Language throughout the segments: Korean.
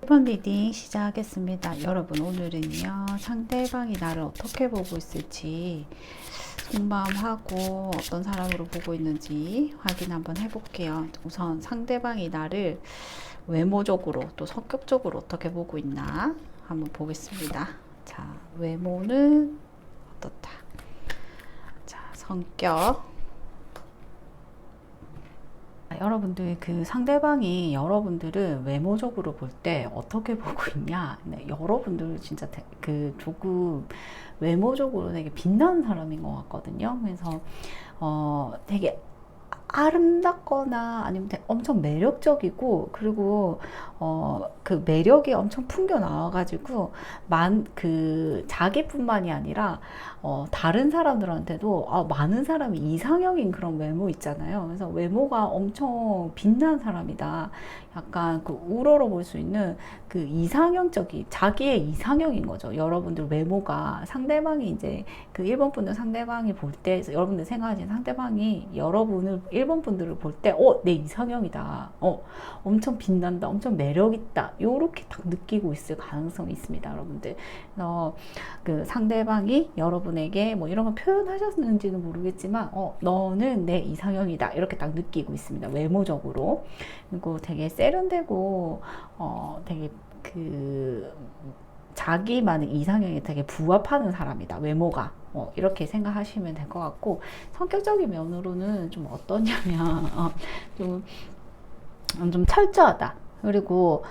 1번 리딩 시작하겠습니다. 여러분, 오늘은요, 상대방이 나를 어떻게 보고 있을지 속마음하고 어떤 사람으로 보고 있는지 확인 한번 해볼게요. 우선 상대방이 나를 외모적으로 또 성격적으로 어떻게 보고 있나 한번 보겠습니다. 자, 외모는 어떻다. 자, 성격. 여러분들, 그 상대방이 여러분들을 외모적으로 볼 때 어떻게 보고 있냐. 네, 여러분들 진짜 그 조금 외모적으로 되게 빛나는 사람인 것 같거든요. 그래서 되게 아름답거나 아니면 엄청 매력적이고, 그리고 그 매력이 엄청 풍겨 나와가지고 그 자기뿐만이 아니라 다른 사람들한테도 많은 사람이 이상형인 그런 외모 있잖아요. 그래서 외모가 엄청 빛난 사람이다. 약간 그 우러러 볼 수 있는 그 이상형적인 자기의 이상형인 거죠. 여러분들 외모가 상대방이 이제 그 1번 분들 상대방이 볼 때, 여러분들 생각하시는 상대방이 여러분을 1번 분들을 볼 때 내 이상형이다. 엄청 빛난다. 엄청 매력있다. 요렇게 딱 느끼고 있을 가능성이 있습니다, 여러분들. 그 상대방이 여러분에게 뭐 이런 거 표현하셨는지는 모르겠지만 너는 내 이상형이다. 이렇게 딱 느끼고 있습니다, 외모적으로. 그리고 되게 세련되고 되게 그 자기만의 이상형에 되게 부합하는 사람이다, 외모가. 이렇게 생각하시면 될 것 같고, 성격적인 면으로는 좀 어떠냐면 좀 철저하다. 그리고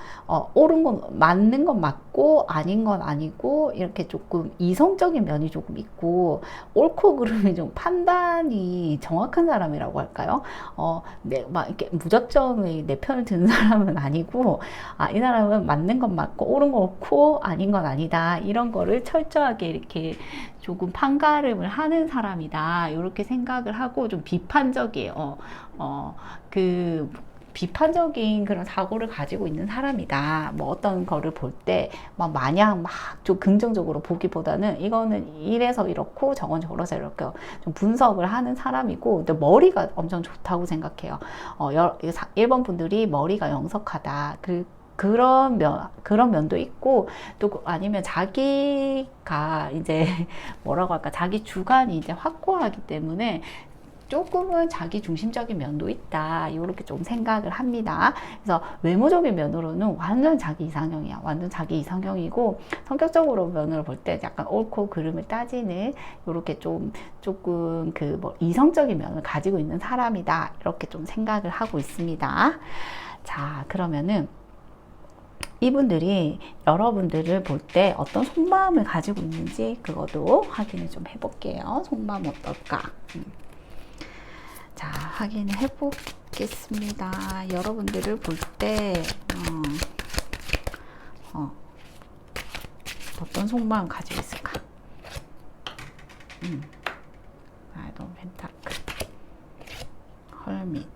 옳은 건 맞는 건 맞고 아닌 건 아니고, 이렇게 조금 이성적인 면이 조금 있고, 옳고 그름이 좀 판단이 정확한 사람이라고 할까요? 막 이렇게 무작정 내 편을 드는 사람은 아니고, 이 사람은 맞는 건 맞고 옳은 건 옳고 아닌 건 아니다, 이런 거를 철저하게 이렇게 조금 판가름을 하는 사람이다, 이렇게 생각을 하고, 좀 비판적이에요. 그 비판적인 그런 사고를 가지고 있는 사람이다. 뭐 어떤 거를 볼 때 막 마냥 막 좀 긍정적으로 보기보다는 이거는 이래서 이렇고 저건 저래서 이렇게 좀 분석을 하는 사람이고, 근데 머리가 엄청 좋다고 생각해요. 1번 분들이 머리가 영석하다. 그런 면도 있고, 또 아니면 자기가 이제 뭐라고 할까, 자기 주관이 이제 확고하기 때문에 조금은 자기 중심적인 면도 있다, 이렇게 좀 생각을 합니다. 그래서 외모적인 면으로는 완전 자기 이상형이야. 완전 자기 이상형이고, 성격적으로 면으로 볼 때 약간 옳고 그름을 따지는, 이렇게 조금 그 뭐 이성적인 면을 가지고 있는 사람이다, 이렇게 좀 생각을 하고 있습니다. 자, 그러면은 이분들이 여러분들을 볼 때 어떤 속마음을 가지고 있는지 그것도 확인을 좀 해볼게요. 속마음 어떨까? 자, 확인을 해보겠습니다. 여러분들을 볼 때 어떤 속마음 가지고 있을까? 아이도 펜타클, 헐밋,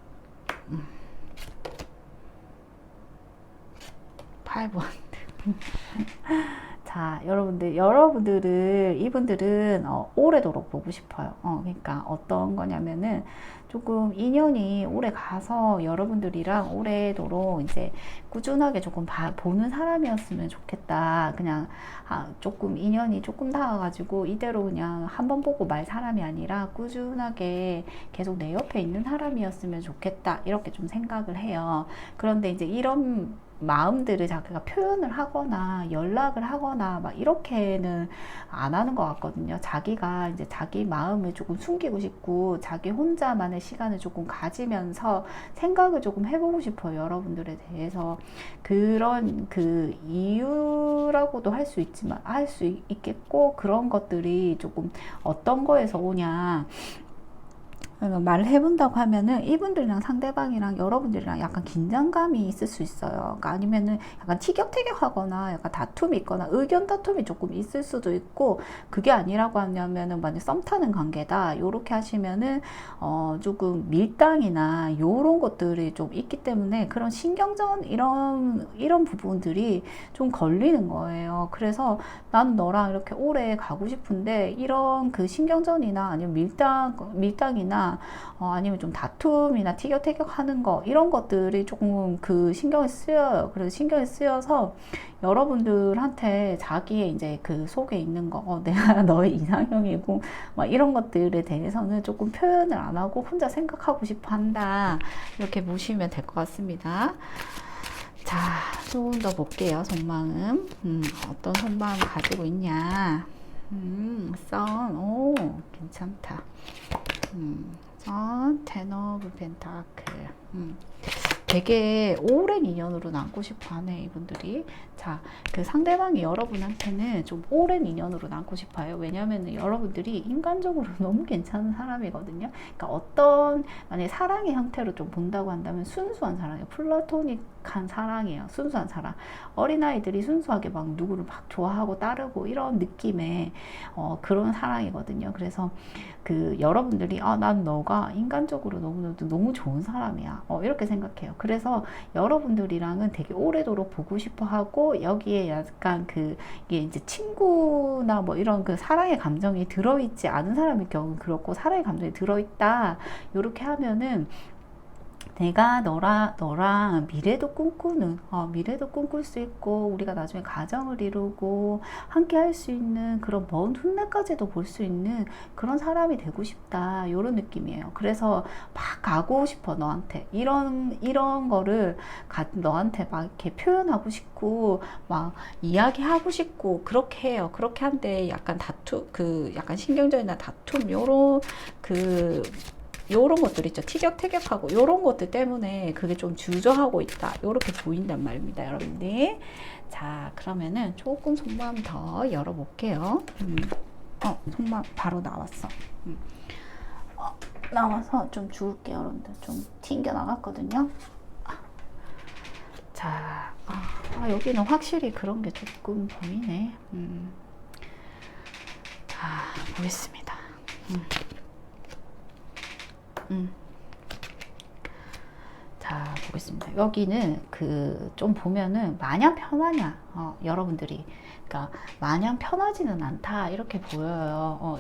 파이브 원드. 자, 여러분들을, 이분들은 오래도록 보고 싶어요. 그러니까 어떤 거냐면은 조금 인연이 오래 가서 여러분들이랑 오래도록 이제 꾸준하게 조금 보는 사람이었으면 좋겠다. 그냥 조금 인연이 조금 닿아가지고 이대로 그냥 한번 보고 말 사람이 아니라 꾸준하게 계속 내 옆에 있는 사람이었으면 좋겠다, 이렇게 좀 생각을 해요. 그런데 이제 이런 마음들을 자기가 표현을 하거나 연락을 하거나 막 이렇게는 안 하는 것 같거든요. 자기가 이제 자기 마음을 조금 숨기고 싶고, 자기 혼자만의 시간을 조금 가지면서 생각을 조금 해보고 싶어요, 여러분들에 대해서. 그런 그 이유라고도 할 수 있지만, 할 수 있겠고, 그런 것들이 조금 어떤 거에서 오냐, 말을 해본다고 하면은 이분들이랑 상대방이랑 여러분들이랑 약간 긴장감이 있을 수 있어요. 그러니까 아니면은 약간 티격태격하거나 약간 다툼이 있거나 의견 다툼이 조금 있을 수도 있고, 그게 아니라고 하냐면은 만약 썸 타는 관계다, 요렇게 하시면은 조금 밀당이나 요런 것들이 좀 있기 때문에 그런 신경전 이런 부분들이 좀 걸리는 거예요. 그래서 나는 너랑 이렇게 오래 가고 싶은데 이런 그 신경전이나 아니면 밀당이나 한다, 아니면 좀 다툼이나 티격태격 하는 거, 이런 것들이 조금 그 신경이 쓰여요. 그래서 신경이 쓰여서 여러분들한테 자기의 이제 그 속에 있는 거, 내가 너의 이상형이고, 막 이런 것들에 대해서는 조금 표현을 안 하고 혼자 생각하고 싶어 한다. 이렇게 보시면 될 것 같습니다. 자, 조금 더 볼게요. 속마음. 어떤 속마음 가지고 있냐. 오, 괜찮다. 텐 오브 펜타클. 되게 오랜 인연으로 남고 싶어 하네, 이분들이. 자, 그 상대방이 여러분한테는 좀 오랜 인연으로 남고 싶어요. 왜냐면 여러분들이 인간적으로 너무 괜찮은 사람이거든요. 그러니까 어떤, 만약에 사랑의 형태로 좀 본다고 한다면 순수한 사랑이에요. 플라토닉한 사랑이에요. 순수한 사랑. 어린아이들이 순수하게 막 누구를 막 좋아하고 따르고 이런 느낌의 그런 사랑이거든요. 그래서 그 여러분들이 난 너가 인간적으로 너무 좋은 사람이야. 이렇게 생각해요. 그래서 여러분들이랑은 되게 오래도록 보고 싶어 하고, 여기에 약간 이게 이제 친구나 뭐 이런 그 사랑의 감정이 들어있지 않은 사람의 경우는 그렇고, 사랑의 감정이 들어있다. 이렇게 하면은 내가 너랑 미래도 꿈꾸는, 미래도 꿈꿀 수 있고, 우리가 나중에 가정을 이루고, 함께 할 수 있는 그런 먼 훗날까지도 볼 수 있는 그런 사람이 되고 싶다. 요런 느낌이에요. 그래서 막 가고 싶어, 너한테. 이런 거를 너한테 막 이렇게 표현하고 싶고, 막 이야기하고 싶고, 그렇게 해요. 그렇게 한데 약간 약간 신경전이나 다툼, 요런 것들 있죠. 티격태격하고 요런 것들 때문에 그게 좀 주저하고 있다. 요렇게 보인단 말입니다, 여러분들. 자, 그러면은 조금 속마음 더 열어볼게요. 속마음 바로 나왔어. 나와서 좀 줄게요, 여러분들. 좀 튕겨 나갔거든요. 자, 여기는 확실히 그런 게 조금 보이네. 자, 보겠습니다. 자, 보겠습니다. 여기는 좀 보면은 마냥 편하냐, 여러분들이. 그러니까 마냥 편하지는 않다, 이렇게 보여요.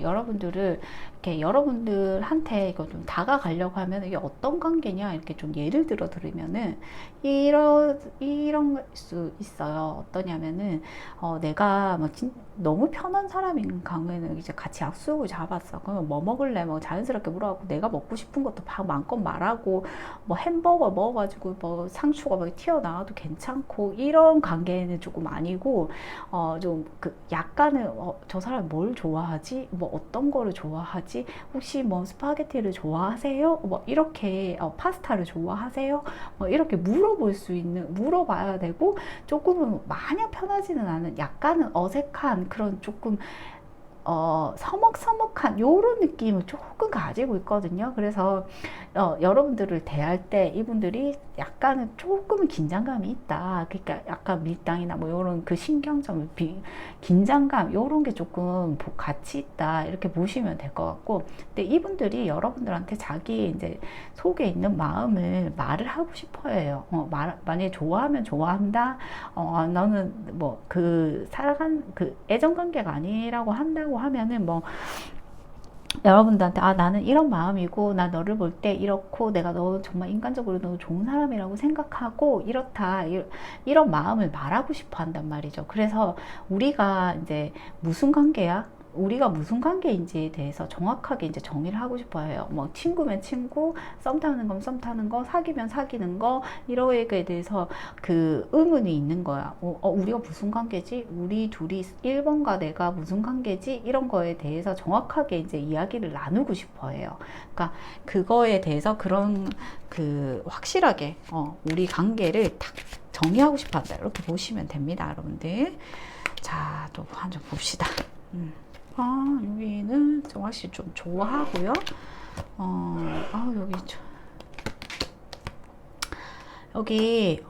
여러분들한테 이거 좀 다가가려고 하면 이게 어떤 관계냐, 이렇게 좀 예를 들어 드리면은 이런 걸 수 있어요. 어떠냐면은 내가 막 너무 편한 사람인 경우에는 이제 같이 약속을 잡았어. 그러면 뭐 먹을래? 뭐 자연스럽게 물어보고, 내가 먹고 싶은 것도 마음껏 말하고, 뭐 햄버거 먹어가지고 뭐 상추가 막 튀어나와도 괜찮고, 이런 관계는 조금 아니고, 좀 약간은 저 사람 뭘 좋아하지? 뭐 어떤 거를 좋아하지? 혹시 뭐 스파게티를 좋아하세요? 뭐 이렇게 파스타를 좋아하세요? 뭐 이렇게 물어봐야 되고, 조금은 마냥 편하지는 않은, 약간은 어색한 그런 조금 서먹서먹한 요런 느낌을 조금 가지고 있거든요. 그래서 여러분들을 대할 때 이분들이 약간은 조금은 긴장감이 있다. 그러니까 약간 밀당이나 뭐 요런 그 신경전, 긴장감 요런 게 조금 같이 있다, 이렇게 보시면 될 것 같고, 근데 이분들이 여러분들한테 자기 이제 속에 있는 마음을 말을 하고 싶어 해요. 만약에 좋아하면 좋아한다. 너는 뭐 애정 관계가 아니라고 한다고 하면은 뭐 여러분들한테 나는 이런 마음이고, 나 너를 볼 때 이렇고, 내가 너 정말 인간적으로 너무 좋은 사람이라고 생각하고, 이렇다, 이런 마음을 말하고 싶어 한단 말이죠. 그래서 우리가 이제 무슨 관계야? 우리가 무슨 관계인지에 대해서 정확하게 이제 정의를 하고 싶어 해요. 뭐 친구면 친구, 썸 타는 건 썸 타는 거, 사귀면 사귀는 거, 이런 거에 대해서 그 의문이 있는 거야. 우리가 무슨 관계지? 우리 둘이 1번과 내가 무슨 관계지? 이런 거에 대해서 정확하게 이제 이야기를 나누고 싶어 해요. 그러니까 그거에 대해서 그런 확실하게 우리 관계를 딱 정의하고 싶어 한다. 이렇게 보시면 됩니다, 여러분들. 자, 또 한 점 봅시다. 여기는 좀 확실히 좀 좋아하고요. 여기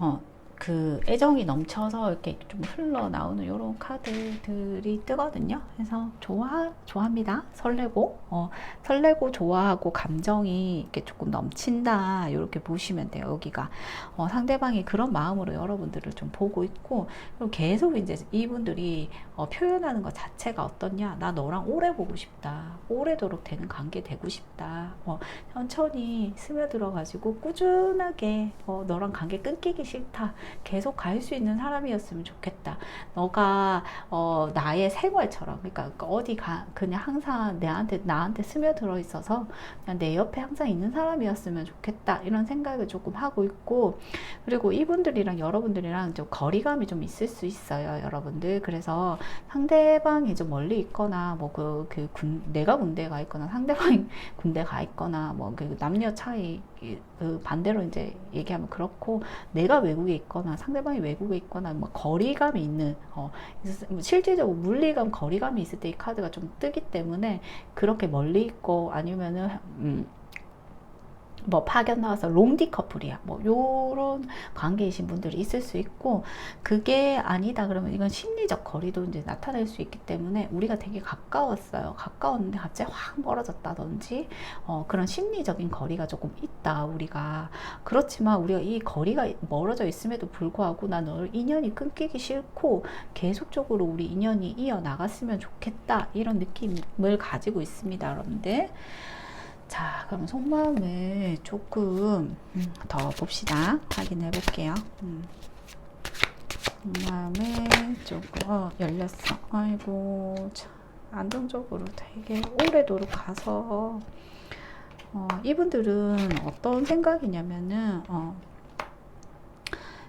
그 애정이 넘쳐서 이렇게 좀 흘러나오는 이런 카드들이 뜨거든요. 그래서 좋아합니다. 설레고 좋아하고 감정이 이렇게 조금 넘친다. 이렇게 보시면 돼요. 여기가 상대방이 그런 마음으로 여러분들을 좀 보고 있고, 그리고 계속 이제 이분들이 표현하는 것 자체가 어떻냐? 나 너랑 오래 보고 싶다. 오래도록 되는 관계 되고 싶다. 천천히 스며들어가지고 꾸준하게 너랑 관계 끊기기 싫다. 계속 갈 수 있는 사람이었으면 좋겠다. 너가 나의 생활처럼, 그러니까 어디 그냥 항상 나한테 스며들어 있어서 그냥 내 옆에 항상 있는 사람이었으면 좋겠다. 이런 생각을 조금 하고 있고, 그리고 이분들이랑 여러분들이랑 좀 거리감이 좀 있을 수 있어요, 여러분들. 그래서 상대방이 좀 멀리 있거나 내가 군대에 가 있거나 상대방이 군대 가 있거나 그 남녀 차이, 그 반대로 이제 얘기하면 그렇고, 내가 외국에 있거나 상대방이 외국에 있거나 거리감이 있는 실질적으로 물리감, 거리감이 있을 때 이 카드가 좀 뜨기 때문에, 그렇게 멀리 있고 아니면은 파견 나와서 롱디 커플이야. 요런 관계이신 분들이 있을 수 있고, 그게 아니다 그러면 이건 심리적 거리도 이제 나타낼 수 있기 때문에, 우리가 되게 가까웠는데 갑자기 확 멀어졌다든지, 그런 심리적인 거리가 조금 있다, 우리가. 그렇지만 우리가 이 거리가 멀어져 있음에도 불구하고 난 너를 인연이 끊기기 싫고, 계속적으로 우리 인연이 이어나갔으면 좋겠다. 이런 느낌을 가지고 있습니다, 여러분들. 자, 그럼 속마음을 조금 더 봅시다. 확인해 볼게요. 속마음을 조금 열렸어. 아이고, 참, 안정적으로 되게 오래도록 가서 이분들은 어떤 생각이냐면은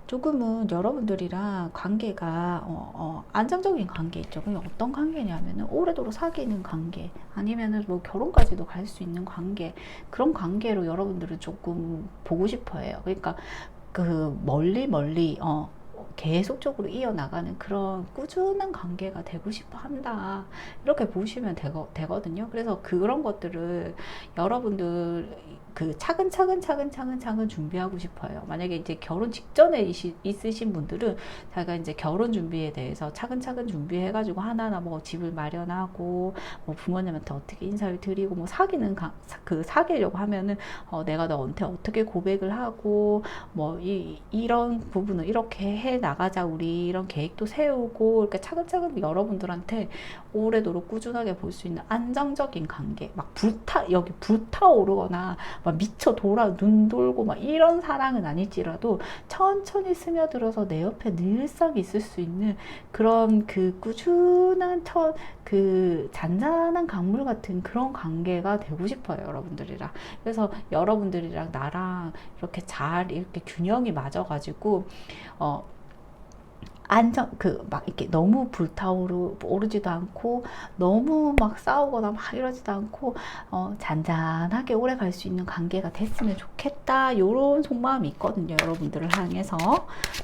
조금은 여러분들이랑 관계가 안정적인 관계 있죠. 그게 어떤 관계냐면은 오래도록 사귀는 관계, 아니면은 결혼까지도 갈 수 있는 관계, 그런 관계로 여러분들은 조금 보고 싶어해요. 그러니까 그 멀리 계속적으로 이어나가는 그런 꾸준한 관계가 되고 싶어 한다. 이렇게 보시면 되거든요. 그래서 그런 것들을 여러분들 차근차근 준비하고 싶어요. 만약에 이제 결혼 직전에 있으신 분들은 자기가 이제 결혼 준비에 대해서 차근차근 준비해가지고 하나하나 집을 마련하고 부모님한테 어떻게 인사를 드리고 사귀려고 하면은 내가 너한테 어떻게 고백을 하고 이런 부분을 이렇게 해 나가자, 우리 이런 계획도 세우고, 이렇게 차근차근 여러분들한테 오래도록 꾸준하게 볼 수 있는 안정적인 관계, 여기 불타오르거나 미쳐 눈 돌고 이런 사랑은 아닐지라도 천천히 스며들어서 내 옆에 늘상 있을 수 있는 그런 그 꾸준한 잔잔한 강물 같은 그런 관계가 되고 싶어요, 여러분들이랑. 그래서 여러분들이랑 나랑 이렇게 균형이 맞아가지고 이렇게 너무 오르지도 않고, 너무 싸우거나 이러지도 않고, 잔잔하게 오래 갈 수 있는 관계가 됐으면 좋겠다. 요런 속마음이 있거든요, 여러분들을 향해서.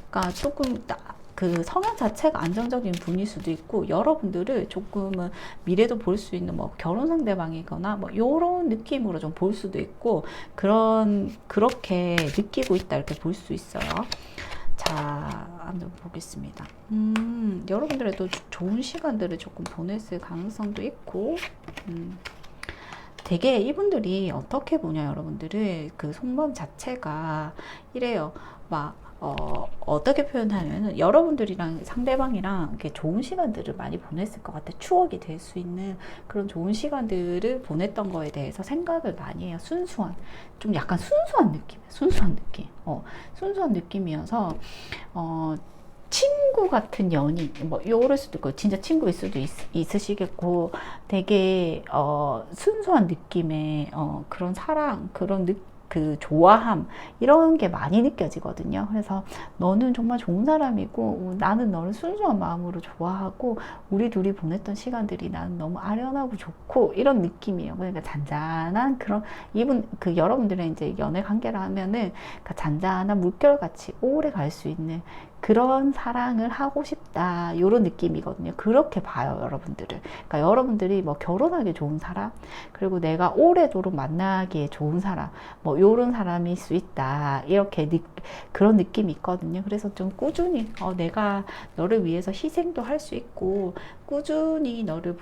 그러니까 조금 그 성향 자체가 안정적인 분일 수도 있고, 여러분들을 조금은 미래도 볼 수 있는 결혼 상대방이거나 요런 느낌으로 좀 볼 수도 있고, 그렇게 느끼고 있다, 이렇게 볼 수 있어요. 자, 한번 보겠습니다. 여러분들도 좋은 시간들을 조금 보냈을 가능성도 있고, 되게 이분들이 어떻게 보냐, 여러분들을 그 속마음 자체가 이래요. 어떻게 표현하면은 여러분들이랑 상대방이랑 이렇게 좋은 시간들을 많이 보냈을 것 같아. 추억이 될 수 있는 그런 좋은 시간들을 보냈던 거에 대해서 생각을 많이 해요. 좀 약간 순수한 느낌. 순수한 느낌이어서 친구 같은 연인, 요럴 수도 있고, 진짜 친구일 수도 있으시겠고, 되게 순수한 느낌의 그런 사랑, 그 좋아함, 이런 게 많이 느껴지거든요. 그래서 너는 정말 좋은 사람이고, 나는 너를 순수한 마음으로 좋아하고, 우리 둘이 보냈던 시간들이 나는 너무 아련하고 좋고, 이런 느낌이에요. 그러니까 잔잔한 여러분들의 이제 연애 관계를 하면은 잔잔한 물결같이 오래 갈 수 있는 그런 사랑을 하고 싶다, 이런 느낌이거든요. 그렇게 봐요, 여러분들을. 그러니까 여러분들이 결혼하기 좋은 사람, 그리고 내가 오래도록 만나기에 좋은 사람, 요런 사람일 수 있다. 이렇게 그런 느낌이 있거든요. 그래서 좀 꾸준히 내가 너를 위해서 희생도 할 수 있고 꾸준히 너를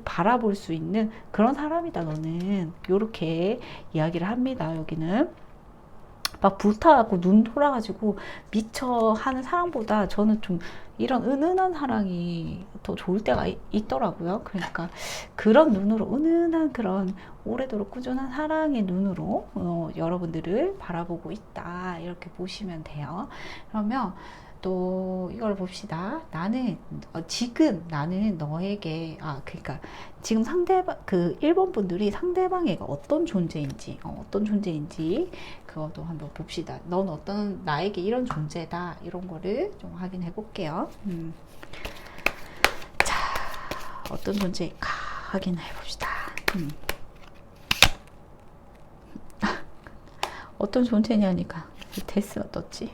바라볼 수 있는 그런 사람이다 너는. 요렇게 이야기를 합니다. 여기는 막 불타갖고 눈 돌아가지고 미쳐 하는 사람보다 저는 좀 이런 은은한 사랑이 더 좋을 때가 있더라고요. 그러니까 그런 눈으로, 은은한 그런 오래도록 꾸준한 사랑의 눈으로 여러분들을 바라보고 있다. 이렇게 보시면 돼요. 그러면 또 이걸 봅시다. 지금 나는 너에게, 그러니까 지금 상대방, 그 1번 분들이 상대방에게 어떤 존재인지 그것도 한번 봅시다. 넌 나에게 이런 존재다. 이런 거를 좀 확인해 볼게요. 자, 어떤 존재일까 확인해 봅시다. 어떤 존재냐니까 데스가 떴지.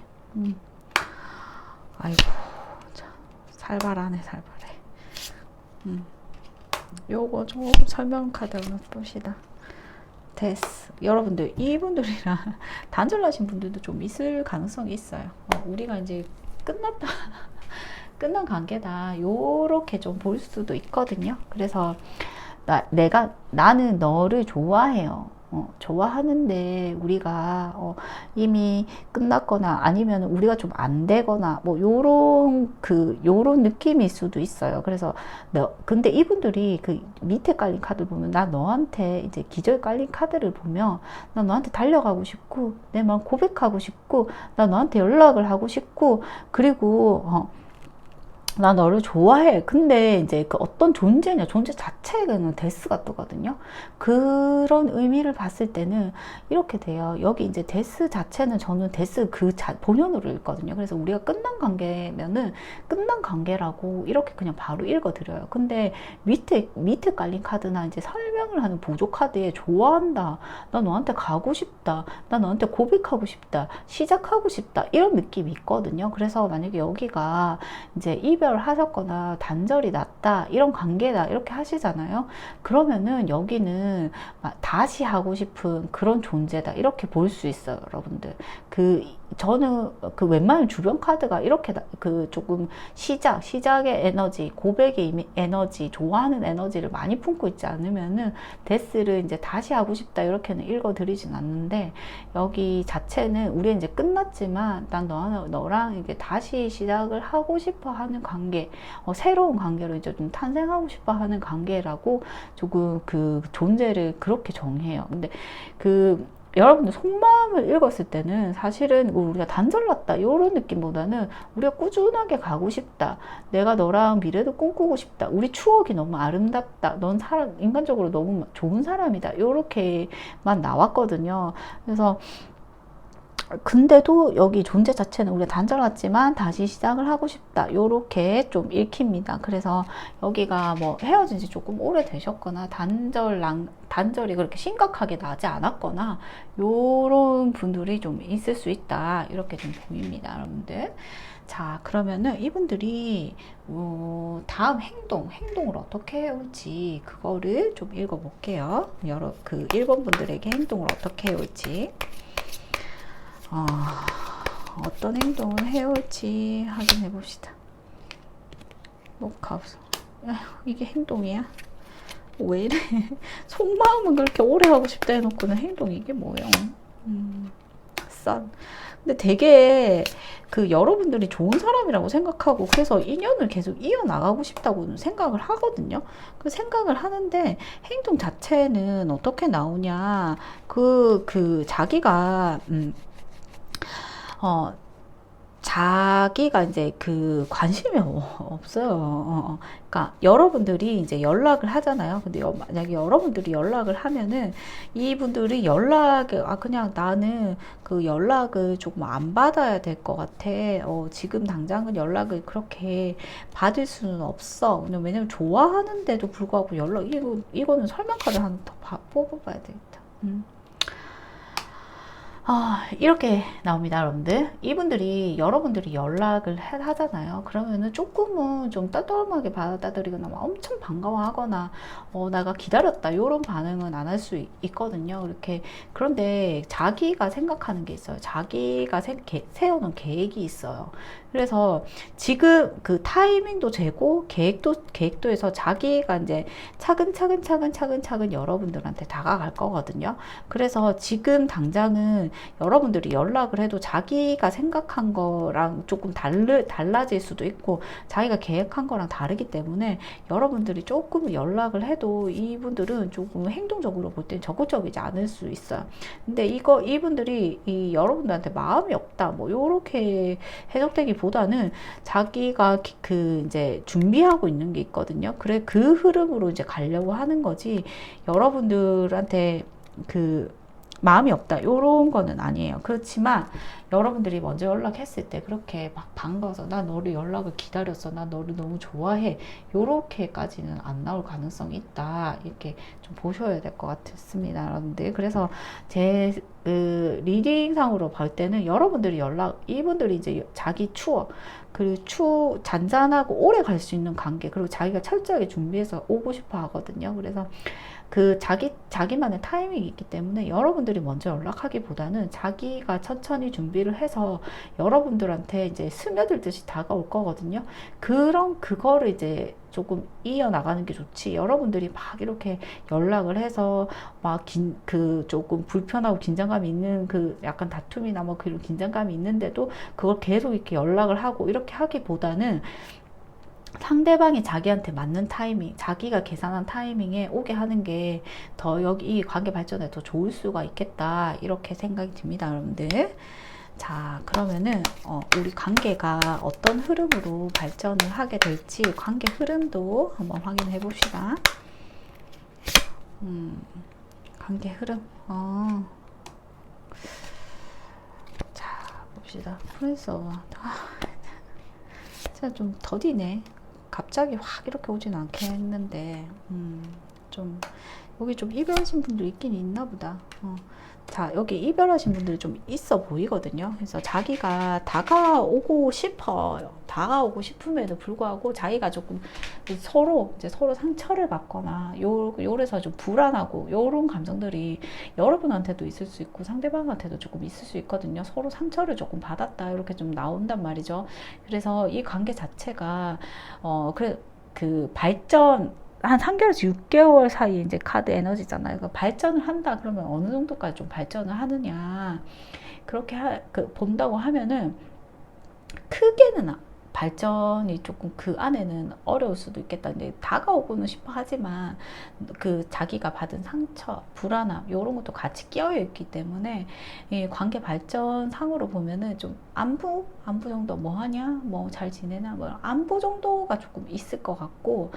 아이고, 참, 살벌하네. 요거 좀 설명 카드 한번 봅시다. 데스. 여러분들, 이분들이랑 단절하신 분들도 좀 있을 가능성이 있어요. 우리가 이제 끝난 관계다. 요렇게 좀 볼 수도 있거든요. 그래서 나는 너를 좋아해요. 좋아하는데 우리가 이미 끝났거나 아니면 우리가 좀 안 되거나 뭐 요런 느낌일 수도 있어요. 그래서 근데 이분들이 그 밑에 깔린 카드를 보면 나 너한테 이제 기저에 깔린 카드를 보면 나 너한테 달려가고 싶고 내 마음 고백하고 싶고 나 너한테 연락을 하고 싶고 그리고 나 너를 좋아해. 근데 이제 그 어떤 존재 자체는 데스가 뜨거든요. 그런 의미를 봤을 때는 이렇게 돼요. 여기 이제 데스 자체는 저는 데스 본연으로 읽거든요. 그래서 우리가 끝난 관계면은 끝난 관계라고 이렇게 그냥 바로 읽어드려요. 근데 밑에 깔린 카드나 이제 설명을 하는 보조 카드에 좋아한다. 나 너한테 가고 싶다. 나 너한테 고백하고 싶다. 시작하고 싶다. 이런 느낌이 있거든요. 그래서 만약에 여기가 이제 하셨거나 단절이 났다 이런 관계다 이렇게 하시잖아요. 그러면은 여기는 다시 하고 싶은 그런 존재다 이렇게 볼 수 있어요. 여러분들 저는 웬만한 주변 카드가 이렇게 조금 시작의 에너지, 고백의 에너지, 좋아하는 에너지를 많이 품고 있지 않으면은 데스를 이제 다시 하고 싶다 이렇게는 읽어드리진 않는데 여기 자체는 우리 이제 끝났지만 난 너랑 이게 다시 시작을 하고 싶어 하는 관계, 새로운 관계로 이제 좀 탄생하고 싶어 하는 관계라고 조금 그 존재를 그렇게 정해요. 근데 여러분들 속마음을 읽었을 때는 사실은 우리가 단절났다 이런 느낌보다는 우리가 꾸준하게 가고 싶다. 내가 너랑 미래도 꿈꾸고 싶다. 우리 추억이 너무 아름답다. 넌 인간적으로 너무 좋은 사람이다. 이렇게만 나왔거든요. 그래서 근데도 여기 존재 자체는 우리가 단절났지만 다시 시작을 하고 싶다. 요렇게 좀 읽힙니다. 그래서 여기가 뭐 헤어진 지 조금 오래되셨거나 단절이 그렇게 심각하게 나지 않았거나 요런 분들이 좀 있을 수 있다. 이렇게 좀 보입니다. 여러분들. 자, 그러면은 이분들이 다음 행동을 어떻게 해올지 그거를 좀 읽어볼게요. 1번 분들에게 행동을 어떻게 해올지. 어떤 행동을 해올지 확인해 봅시다. 녹화없어. 이게 행동이야? 왜 이래? 속마음은 그렇게 오래 하고 싶다 해놓고는 행동이 이게 뭐예요? 근데 되게 여러분들이 좋은 사람이라고 생각하고 그래서 인연을 계속 이어나가고 싶다고 생각을 하거든요. 그 생각을 하는데 행동 자체는 어떻게 나오냐? 자기가 자기가 이제 관심이 없어요. 그러니까 여러분들이 이제 연락을 하잖아요. 근데 만약에 여러분들이 연락을 하면은 이분들이 그냥 나는 연락을 조금 안 받아야 될 것 같아. 지금 당장은 연락을 그렇게 받을 수는 없어. 왜냐면 좋아하는데도 불구하고 이거는 설명카드 하나 더 뽑아봐야 되겠다. 이렇게 나옵니다, 여러분들. 이분들이, 여러분들이 연락을 하잖아요. 그러면은 조금은 좀 따뜻하게 받아들이거나, 막 엄청 반가워하거나, 내가 기다렸다, 이런 반응은 안 할 수 있거든요. 이렇게. 그런데 자기가 생각하는 게 있어요. 자기가 세워놓은 계획이 있어요. 그래서 지금 그 타이밍도 재고, 계획도 해서 자기가 이제 차근차근 여러분들한테 다가갈 거거든요. 그래서 지금 당장은 여러분들이 연락을 해도 자기가 생각한 거랑 조금 달라질 수도 있고 자기가 계획한 거랑 다르기 때문에 여러분들이 조금 연락을 해도 이분들은 조금 행동적으로 볼 땐 적극적이지 않을 수 있어요. 근데 이분들이 여러분들한테 마음이 없다 뭐 요렇게 해석되기보다는 자기가 그 이제 준비하고 있는 게 있거든요. 그래 그 흐름으로 이제 가려고 하는 거지 여러분들한테 그 마음이 없다 요런 거는 아니에요. 그렇지만 여러분들이 먼저 연락했을 때 그렇게 막 반가워서 나 너를 연락을 기다렸어, 나 너를 너무 좋아해, 요렇게까지는 안 나올 가능성이 있다, 이렇게 좀 보셔야 될 것 같습니다, 여러분들. 그래서 제 리딩상으로 볼 때는 여러분들이 이분들이 이제 자기 추억, 그리고 잔잔하고 오래 갈 수 있는 관계, 그리고 자기가 철저하게 준비해서 오고 싶어 하거든요. 그래서 그 자기만의 타이밍이 있기 때문에 여러분들이 먼저 연락하기보다는 자기가 천천히 준비를 해서 여러분들한테 이제 스며들듯이 다가올 거거든요. 그거를 이제 조금 이어나가는 게 좋지. 여러분들이 막 이렇게 연락을 해서 막 조금 불편하고 긴장감이 있는 그 약간 다툼이나 뭐 그런 긴장감이 있는데도 그걸 계속 이렇게 연락을 하고 이렇게 하기보다는 상대방이 자기한테 맞는 타이밍, 자기가 계산한 타이밍에 오게 하는 게 더 이 관계 발전에 더 좋을 수가 있겠다, 이렇게 생각이 듭니다, 여러분들. 자, 그러면은 우리 관계가 어떤 흐름으로 발전을 하게 될지 관계 흐름도 한번 확인해 봅시다. 관계 흐름. 자, 봅시다. 그래서 진짜 좀 더디네. 갑자기 확 이렇게 오진 않겠는데, 좀, 여기 좀 이별하신 분들 있긴 있나 보다. 자, 여기 이별하신 분들이 좀 있어 보이거든요. 그래서 자기가 다가오고 싶어요. 다가오고 싶음에도 불구하고 자기가 조금 서로 상처를 받거나 요래서 좀 불안하고 요런 감정들이 여러분한테도 있을 수 있고 상대방한테도 조금 있을 수 있거든요. 서로 상처를 조금 받았다 이렇게 좀 나온단 말이죠. 그래서 이 관계 자체가 그 발전 한 3개월에서 6개월 사이 이제 카드 에너지잖아요. 그러니까 발전을 한다 그러면 어느 정도까지 좀 발전을 하느냐, 그렇게 본다고 하면은 크게는 발전이 조금 그 안에는 어려울 수도 있겠다. 근데 다가오고는 싶어 하지만 그 자기가 받은 상처, 불안함 이런 것도 같이 끼어 있기 때문에 이 관계 발전 상으로 보면은 좀 안부 정도 뭐 하냐, 뭐 잘 지내나, 뭐 안부 정도가 조금 있을 것 같고,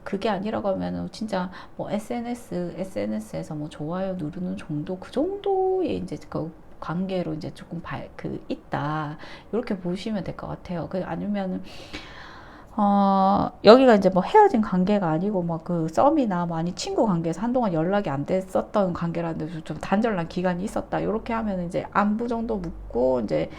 그게 아니라고 하면은 진짜 뭐 SNS에서 뭐 좋아요 누르는 정도, 그 정도의 이제 그 관계로 이제 조금 있다, 이렇게 보시면 될 것 같아요. 아니면 여기가 이제 뭐 헤어진 관계가 아니고 뭐 그 썸이나 뭐 아니 친구 관계에서 한동안 연락이 안 됐었던 관계라는데 좀 단절난 기간이 있었다, 이렇게 하면 이제 안부 정도 묻고 이제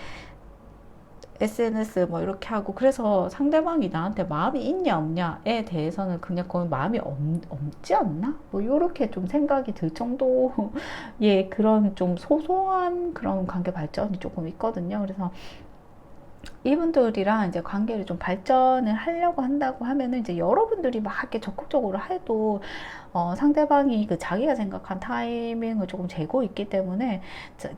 SNS 뭐 이렇게 하고, 그래서 상대방이 나한테 마음이 있냐 없냐에 대해서는 그냥 거의 마음이 없지 않나? 뭐 이렇게 좀 생각이 들 정도의 그런 좀 소소한 그런 관계 발전이 조금 있거든요. 그래서 이분들이랑 이제 관계를 좀 발전을 하려고 한다고 하면은 이제 여러분들이 막 이렇게 적극적으로 해도 상대방이 그 자기가 생각한 타이밍을 조금 재고 있기 때문에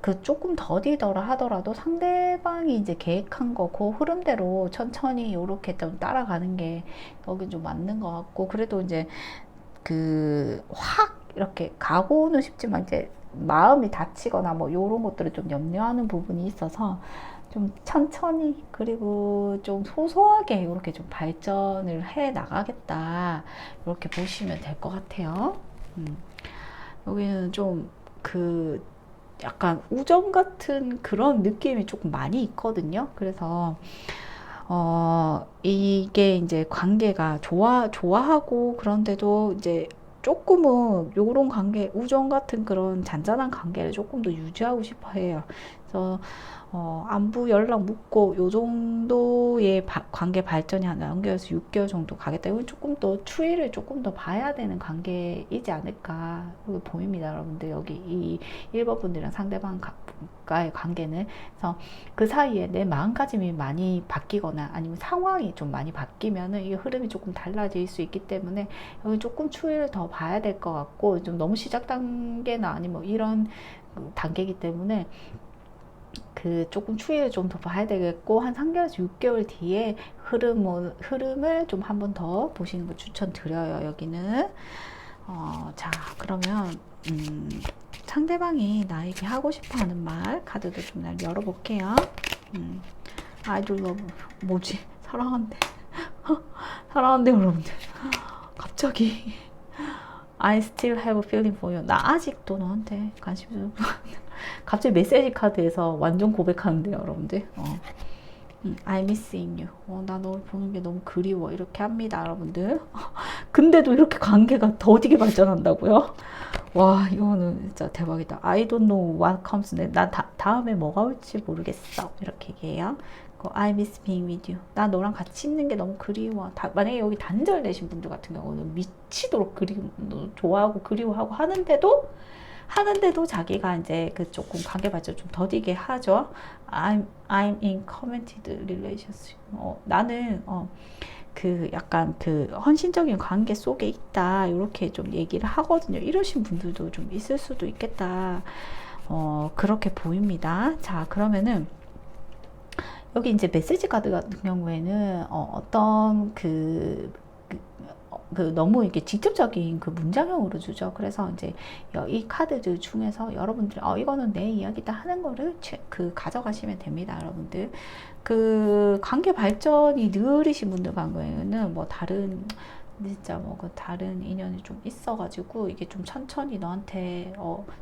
그 조금 더디더라 하더라도 상대방이 이제 계획한 거 그 흐름대로 천천히 요렇게 좀 따라가는 게 여기 좀 맞는 것 같고, 그래도 이제 그 확 이렇게 가고는 싶지만 이제 마음이 다치거나 뭐 요런 것들을 좀 염려하는 부분이 있어서 좀 천천히 그리고 좀 소소하게 이렇게 좀 발전을 해 나가겠다, 이렇게 보시면 될 것 같아요. 여기는 좀 약간 우정 같은 그런 느낌이 조금 많이 있거든요. 그래서 이게 이제 관계가 좋아하고 그런데도 이제 조금은 요런 관계, 우정 같은 그런 잔잔한 관계를 조금 더 유지하고 싶어 해요. 그래서 안부 연락 묻고 요 정도의 관계 발전이 한 4개월에서 6개월 정도 가겠다. 이건 조금 더 추이를 조금 더 봐야 되는 관계이지 않을까 보입니다, 여러분들. 여기 이 1번 분들이랑 상대방과의 관계는. 그래서 그 사이에 내 마음가짐이 많이 바뀌거나 아니면 상황이 좀 많이 바뀌면은 이 흐름이 조금 달라질 수 있기 때문에 여기 조금 추이를 더 봐야 될 것 같고, 좀 너무 시작 단계나 아니면 뭐 이런 단계이기 때문에 그 조금 추이를 좀 더 봐야 되겠고, 한 3개월에서 6개월 뒤에 흐름을 좀 한 번 더 보시는 거 추천드려요, 여기는. 자, 그러면 상대방이 나에게 하고 싶어 하는 말 카드도 좀 날 열어볼게요. 아이돌 러브 뭐지? 사랑한대. 사랑한대, 여러분들. 갑자기 I still have a feeling for you. 나 아직도 너한테 관심 좀. 갑자기 메시지 카드에서 완전 고백하는데요, 여러분들. I missing you. 나 널 보는 게 너무 그리워. 이렇게 합니다, 여러분들. 근데도 이렇게 관계가 더디게 발전한다고요? 와, 이거는 진짜 대박이다. I don't know what comes next. 난 다음에 뭐가 올지 모르겠어. 이렇게 얘기해요. I miss being with you. 나 너랑 같이 있는 게 너무 그리워. 만약에 여기 단절 내신 분들 같은 경우는 미치도록 좋아하고 그리워하고 하는데도 자기가 이제 그 조금 관계 발전 좀 더디게 하죠. I'm in committed relationship. 나는 그 약간 그 헌신적인 관계 속에 있다. 이렇게 좀 얘기를 하거든요. 이러신 분들도 좀 있을 수도 있겠다. 그렇게 보입니다. 자, 그러면은 여기 이제 메시지 카드 같은 경우에는 어떤 너무 이렇게 직접적인 그 문장형으로 주죠. 그래서 이제 이 카드들 중에서 여러분들이 이거는 내 이야기다 하는 거를 가져가시면 됩니다, 여러분들. 그 관계 발전이 느리신 분들 경우에는 뭐 진짜 뭐 그 다른 인연이 좀 있어가지고 이게 좀 천천히 너한테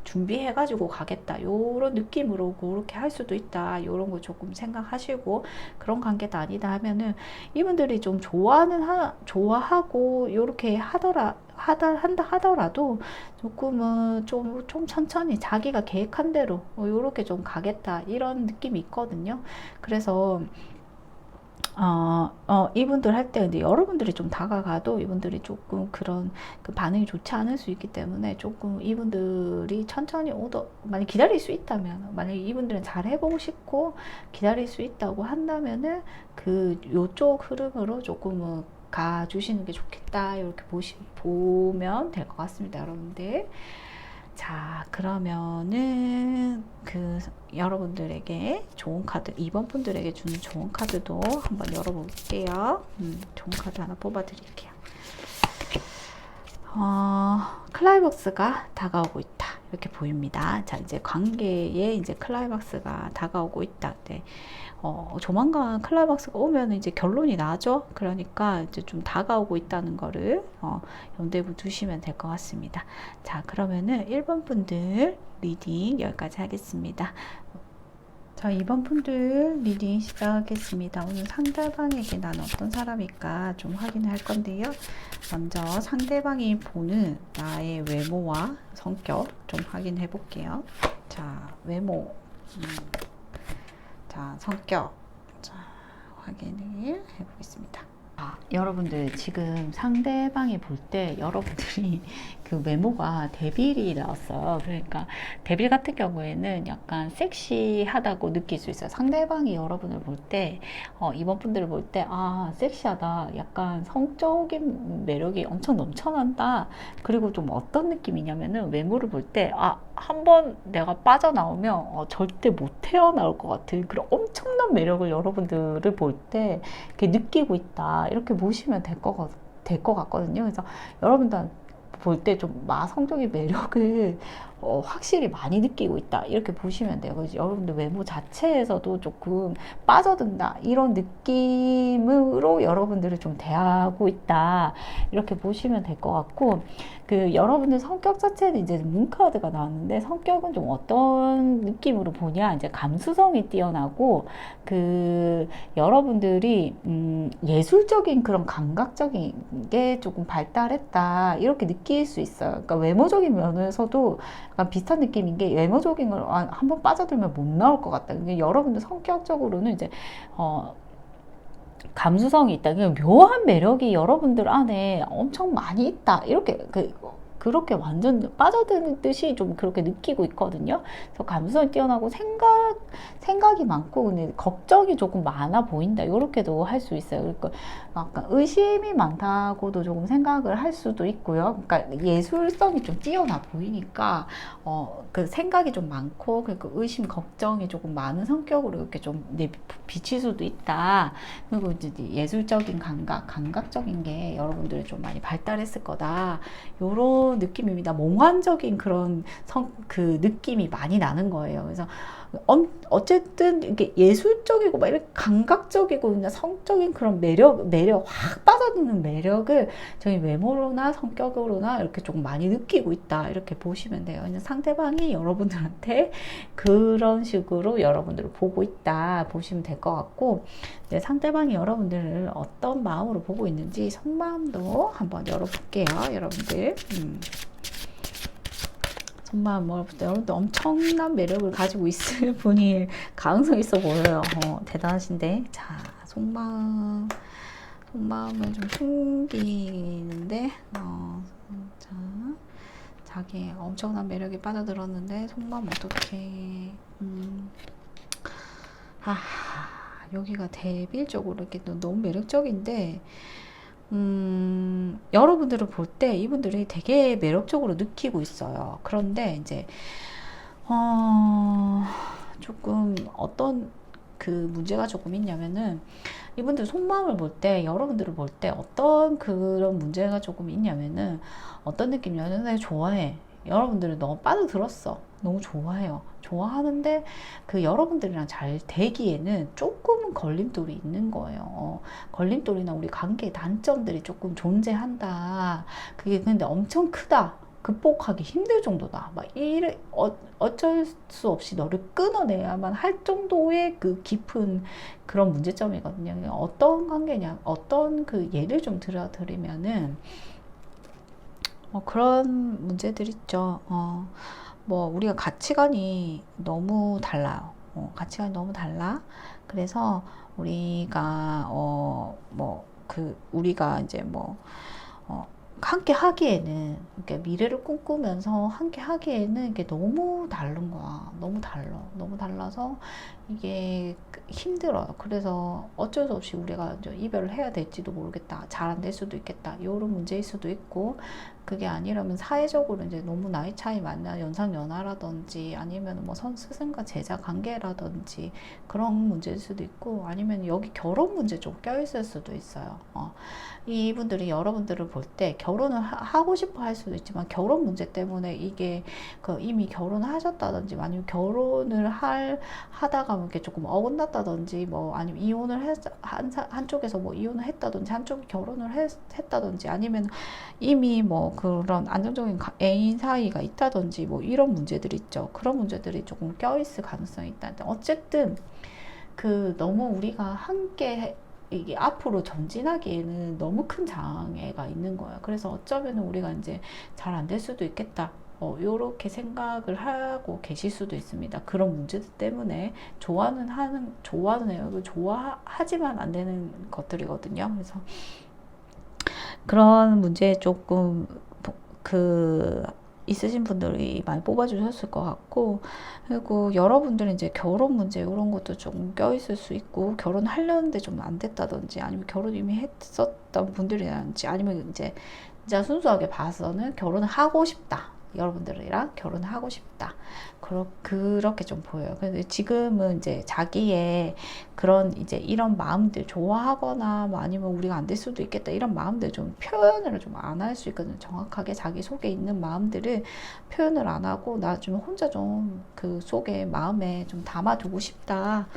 준비해가지고 가겠다, 요런 느낌으로 그렇게 할 수도 있다, 요런 거 조금 생각하시고, 그런 관계도 아니다 하면은 이분들이 좀 좋아하고 요렇게 한다 하더라도 조금은 좀 천천히 자기가 계획한 대로 요렇게 좀 가겠다, 이런 느낌이 있거든요. 그래서 이분들 할 때 근데 여러분들이 좀 다가가도 이분들이 조금 그런 그 반응이 좋지 않을 수 있기 때문에 조금 이분들이 천천히 만약 기다릴 수 있다면, 만약 이분들은 잘 해보고 싶고 기다릴 수 있다고 한다면은 요쪽 흐름으로 조금은 가주시는 게 좋겠다, 이렇게 보면 될 것 같습니다, 여러분들. 자, 그러면은 여러분들에게 좋은 카드, 2번 분들에게 주는 좋은 카드도 한번 열어볼게요. 좋은 카드 하나 뽑아드릴게요. 클라이막스가 다가오고 있다, 이렇게 보입니다. 자, 이제 관계에 이제 클라이막스가 다가오고 있다. 네. 조만간 클라이막스가 오면 이제 결론이 나죠. 그러니까 이제 좀 다가오고 있다는 거를 염두에 두시면 될 것 같습니다. 자, 그러면은 1번 분들 리딩 여기까지 하겠습니다. 자, 2번 분들 리딩 시작하겠습니다. 오늘 상대방에게 난 어떤 사람일까 좀 확인할 건데요. 먼저 상대방이 보는 나의 외모와 성격 좀 확인해 볼게요. 자, 외모, 자, 성격, 자, 확인을 해보겠습니다. 여러분들 지금 상대방이 볼 때 여러분들이 그 외모가 데빌이 나왔어요. 그러니까 데빌 같은 경우에는 약간 섹시하다고 느낄 수 있어요. 상대방이 여러분을 볼 때, 이번 분들을 볼 때, 섹시하다, 약간 성적인 매력이 엄청 넘쳐난다. 그리고 좀 어떤 느낌이냐면은 외모를 볼 때, 한번 내가 빠져나오면 절대 못 태어나올 것 같은 그런 엄청난 매력을 여러분들을 볼 때 이렇게 느끼고 있다, 이렇게 보시면 될 것 같거든요. 그래서 여러분들 볼 때 좀 성적인 매력을 확실히 많이 느끼고 있다, 이렇게 보시면 돼요. 그래서 여러분들 외모 자체에서도 조금 빠져든다, 이런 느낌으로 여러분들을 좀 대하고 있다, 이렇게 보시면 될 것 같고, 여러분들 성격 자체는 이제 문카드가 나왔는데, 성격은 좀 어떤 느낌으로 보냐, 이제 감수성이 뛰어나고, 여러분들이 예술적인 그런 감각적인 게 조금 발달했다, 이렇게 느끼 느낄 수 있어요. 그러니까 외모적인 면에서도 약간 비슷한 느낌인 게 외모적인 걸 한번 빠져들면 못 나올 것 같다. 근데 여러분들 성격적으로는 이제 감수성이 있다. 그냥 묘한 매력이 여러분들 안에 엄청 많이 있다. 이렇게 그렇게 완전 빠져드는 듯이 좀 그렇게 느끼고 있거든요. 그래서 감수성이 뛰어나고 생각이 많고 근데 걱정이 조금 많아 보인다. 이렇게도 할 수 있어요. 그러니까 약간 의심이 많다고도 조금 생각을 할 수도 있고요. 그러니까 예술성이 좀 뛰어나 보이니까 그 생각이 좀 많고 그리고 의심, 걱정이 조금 많은 성격으로 이렇게 좀 비칠 수도 있다. 그리고 이제 예술적인 감각적인 게 여러분들이 좀 많이 발달했을 거다. 요런 느낌입니다. 몽환적인 그런 그 느낌이 많이 나는 거예요. 그래서 어쨌든 이게 예술적이고 막 이렇게 감각적이고 그냥 성적인 그런 매력 확 빠져드는 매력을 저희 외모로나 성격으로나 이렇게 조금 많이 느끼고 있다. 이렇게 보시면 돼요. 상대방이 여러분들한테 그런 식으로 여러분들을 보고 있다. 보시면 될 것 같고 상대방이 여러분들을 어떤 마음으로 보고 있는지 속마음도 한번 열어볼게요. 여러분들. 속마음 여러분들 엄청난 매력을 가지고 있을 분이 가능성 있어 보여요. 대단하신데. 자, 속마음을 좀 숨기는데 자, 자기 엄청난 매력에 빠져들었는데 속마음 어떻게 여기가 대빌적으로 이렇게 너무 매력적인데 여러분들을 볼 때 이분들이 되게 매력적으로 느끼고 있어요. 그런데 이제 조금 어떤 그 문제가 조금 있냐면은 이분들 속마음을 볼 때 여러분들을 볼 때 어떤 그런 문제가 조금 있냐면은 어떤 느낌이냐면 내가 좋아해. 여러분들을 너무 빠져들었어. 너무 좋아해요. 좋아하는데 그 여러분들이랑 잘 되기에는 조금은 걸림돌이 있는 거예요. 걸림돌이나 우리 관계의 단점들이 조금 존재한다. 그게 근데 엄청 크다. 극복하기 힘들 정도다. 막 어쩔 수 없이 너를 끊어내야만 할 정도의 그 깊은 그런 문제점이거든요. 어떤 관계냐, 어떤 그 예를 좀 들어드리면은 그런 문제들 있죠. 우리가 가치관이 너무 달라요. 가치관이 너무 달라. 그래서 우리가 우리가 이제 함께 하기에는 이렇게 미래를 꿈꾸면서 함께 하기에는 이게 너무 다른 거야. 너무 달라서 이게 힘들어요. 그래서 어쩔 수 없이 우리가 이제 이별을 해야 될지도 모르겠다. 잘 안 될 수도 있겠다. 이런 문제일 수도 있고 그게 아니라면 사회적으로 이제 너무 나이 차이 많나 연상연하라든지 아니면 스승과 제자 관계라든지 그런 문제일 수도 있고 아니면 여기 결혼 문제 좀 껴있을 수도 있어요. 이분들이 여러분들을 볼 때 결혼을 하고 싶어 할 수도 있지만 결혼 문제 때문에 이게 이미 결혼하셨다든지 아니면 결혼을 하다가 이렇게 조금 어긋났다든지 아니면 이혼을 한쪽에서 이혼을 했다든지 한쪽이 결혼을 했다든지 아니면 이미 그런 안정적인 애인 사이가 있다든지 이런 문제들이 있죠. 그런 문제들이 조금 껴있을 가능성이 있다. 어쨌든 너무 우리가 함께 이게 앞으로 전진하기에는 너무 큰 장애가 있는 거예요. 그래서 어쩌면 우리가 이제 잘 안 될 수도 있겠다. 요렇게 생각을 하고 계실 수도 있습니다. 그런 문제들 때문에 좋아는 해요. 좋아하지만 안 되는 것들이거든요. 그래서 그런 문제 조금 있으신 분들이 많이 뽑아주셨을 것 같고 그리고 여러분들은 이제 결혼 문제 이런 것도 좀 껴있을 수 있고 결혼하려는데 좀 안 됐다든지 아니면 결혼 이미 했었던 분들이라든지 아니면 이제 진짜 순수하게 봐서는 결혼을 하고 싶다. 여러분들이랑 결혼하고 싶다. 그렇게 좀 보여요. 근데 지금은 이제 자기의 그런 이제 이런 마음들 좋아하거나 아니면 우리가 안 될 수도 있겠다 이런 마음들 좀 표현을 좀 안 할 수 있거든요. 정확하게 자기 속에 있는 마음들을 표현을 안 하고 나 좀 혼자 좀 그 속에 마음에 좀 담아두고 싶다.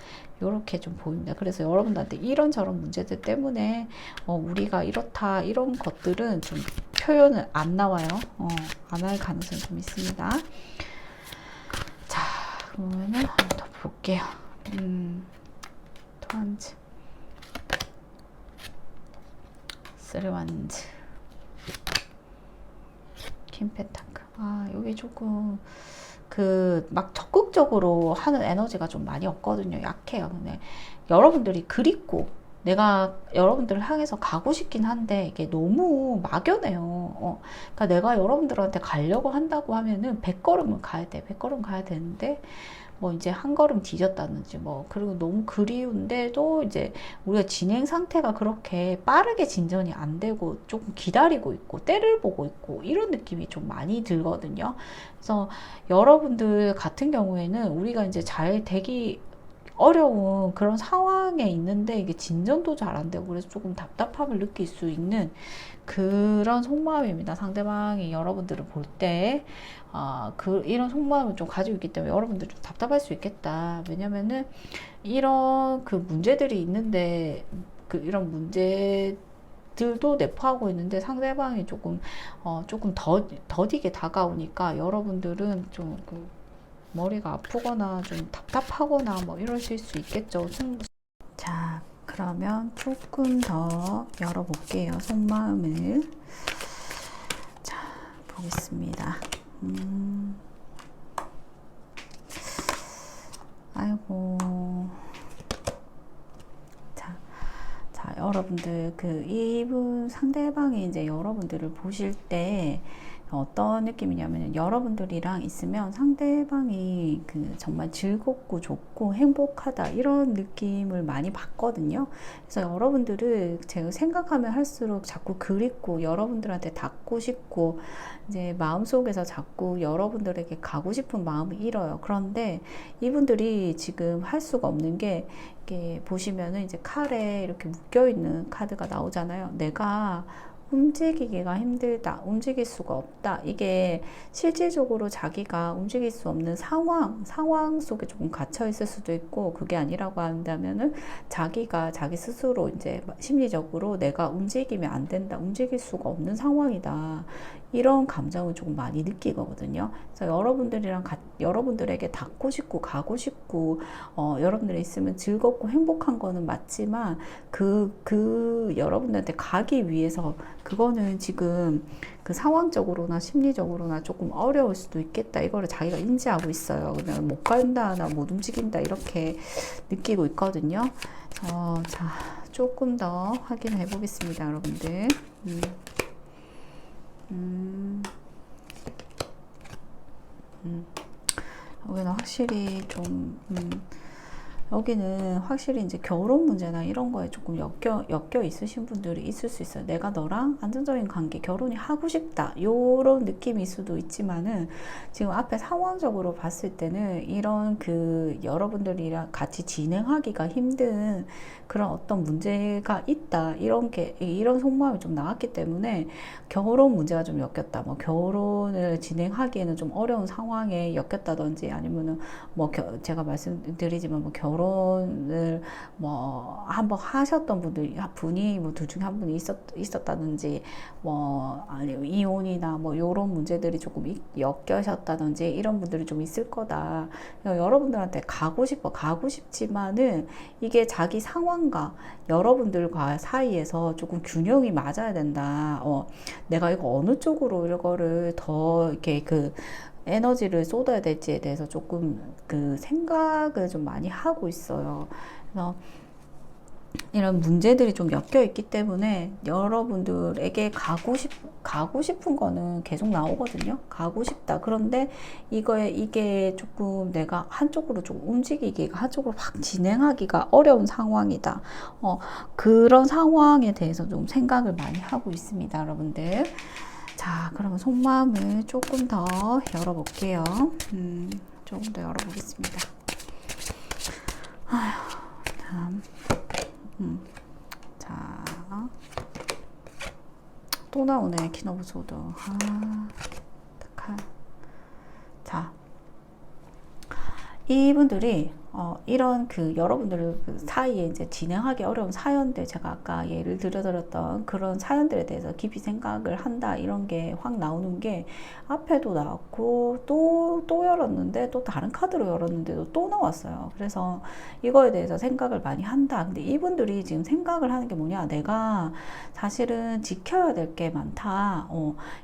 이렇게 좀 보입니다. 그래서 여러분들한테 이런저런 문제들 때문에 우리가 이렇다 이런 것들은 좀 표현을 안 나와요. 안 할 가능성이 좀 있습니다. 자, 그러면은 한번 더 볼게요. 토한즈, 쓰리완즈, 킹 펜타클. 여기 조금 막 적극적으로 하는 에너지가 좀 많이 없거든요. 약해요. 근데 여러분들이 그립고 내가 여러분들을 향해서 가고 싶긴 한데 이게 너무 막연해요. 그러니까 내가 여러분들한테 가려고 한다고 하면은 100걸음은 가야 돼. 100걸음 가야 되는데 뭐 이제 한 걸음 뒤졌다든지 뭐 그리고 너무 그리운데도 이제 우리가 진행 상태가 그렇게 빠르게 진전이 안 되고 조금 기다리고 있고 때를 보고 있고 이런 느낌이 좀 많이 들거든요. 그래서 여러분들 같은 경우에는 우리가 이제 잘 되기 어려운 그런 상황에 있는데 이게 진전도 잘 안 되고 그래서 조금 답답함을 느낄 수 있는 그런 속마음입니다. 상대방이 여러분들을 볼 때, 이런 속마음을 좀 가지고 있기 때문에 여러분들 좀 답답할 수 있겠다. 왜냐면은 이런 그 문제들이 있는데, 이런 문제들도 내포하고 있는데 상대방이 조금 더디게 다가오니까 여러분들은 좀 머리가 아프거나 좀 답답하거나 뭐 이러실 수 있겠죠. 자, 그러면 조금 더 열어볼게요. 속마음을. 자, 보겠습니다. 아이고. 자, 여러분들, 이분 상대방이 이제 여러분들을 보실 때 어떤 느낌이냐면 여러분들이랑 있으면 상대방이 정말 즐겁고 좋고 행복하다 이런 느낌을 많이 받거든요. 그래서 여러분들을 제가 생각하면 할수록 자꾸 그립고 여러분들한테 닿고 싶고 이제 마음속에서 자꾸 여러분들에게 가고 싶은 마음을 잃어요. 그런데 이분들이 지금 할 수가 없는 게 이렇게 보시면은 이제 칼에 이렇게 묶여 있는 카드가 나오잖아요. 내가 움직이기가 힘들다, 움직일 수가 없다. 이게 실질적으로 자기가 움직일 수 없는 상황 속에 조금 갇혀 있을 수도 있고, 그게 아니라고 한다면은 자기가 자기 스스로 이제 심리적으로 내가 움직이면 안 된다, 움직일 수가 없는 상황이다. 이런 감정을 조금 많이 느끼거든요. 그래서 여러분들에게 닿고 싶고 가고 싶고 여러분들이 있으면 즐겁고 행복한 거는 맞지만 여러분들한테 가기 위해서 그거는 지금 상황적으로나 심리적으로나 조금 어려울 수도 있겠다. 이거를 자기가 인지하고 있어요. 그냥 못 간다나 못 움직인다 이렇게 느끼고 있거든요. 자, 조금 더 확인해 보겠습니다, 여러분들. 여기는 확실히 좀 여기는 확실히 이제 결혼 문제나 이런 거에 조금 엮여 있으신 분들이 있을 수 있어요. 내가 너랑 안정적인 관계, 결혼이 하고 싶다. 요런 느낌일 수도 있지만은 지금 앞에 상황적으로 봤을 때는 이런 여러분들이랑 같이 진행하기가 힘든 그런 어떤 문제가 있다. 이런 속마음이 좀 나왔기 때문에 결혼 문제가 좀 엮였다. 뭐 결혼을 진행하기에는 좀 어려운 상황에 엮였다든지 아니면은 뭐 제가 말씀드리지만 뭐 결혼을 뭐 한번 하셨던 분이 뭐 둘 중에 한 분이 있었다든지 뭐 아니 이혼이나 뭐 요런 문제들이 조금 엮여셨다든지 이런 분들이 좀 있을 거다. 여러분들한테 가고 싶지만은 이게 자기 상황과 여러분들과 사이에서 조금 균형이 맞아야 된다. 내가 이거 어느 쪽으로 이거를 더 이렇게 에너지를 쏟아야 될지에 대해서 조금 생각을 좀 많이 하고 있어요. 그래서 이런 문제들이 좀 엮여 있기 때문에 여러분들에게 가고 싶은 거는 계속 나오거든요. 가고 싶다. 그런데 이게 조금 내가 한쪽으로 좀 움직이기가, 한쪽으로 확 진행하기가 어려운 상황이다. 그런 상황에 대해서 좀 생각을 많이 하고 있습니다, 여러분들. 자, 그러면 속마음을 조금 더 열어볼게요. 조금 더 열어보겠습니다. 아휴, 다음. 자, 또 나오네, 퀸 오브 소드. 자, 이분들이 이런 그 여러분들 그 사이에 이제 진행하기 어려운 사연들, 제가 아까 예를 들어드렸던 그런 사연들에 대해서 깊이 생각을 한다, 이런 게 확 나오는 게 앞에도 나왔고, 또 열었는데, 또 다른 카드로 열었는데도 또 나왔어요. 그래서 이거에 대해서 생각을 많이 한다. 근데 이분들이 지금 생각을 하는 게 뭐냐, 내가 사실은 지켜야 될 게 많다.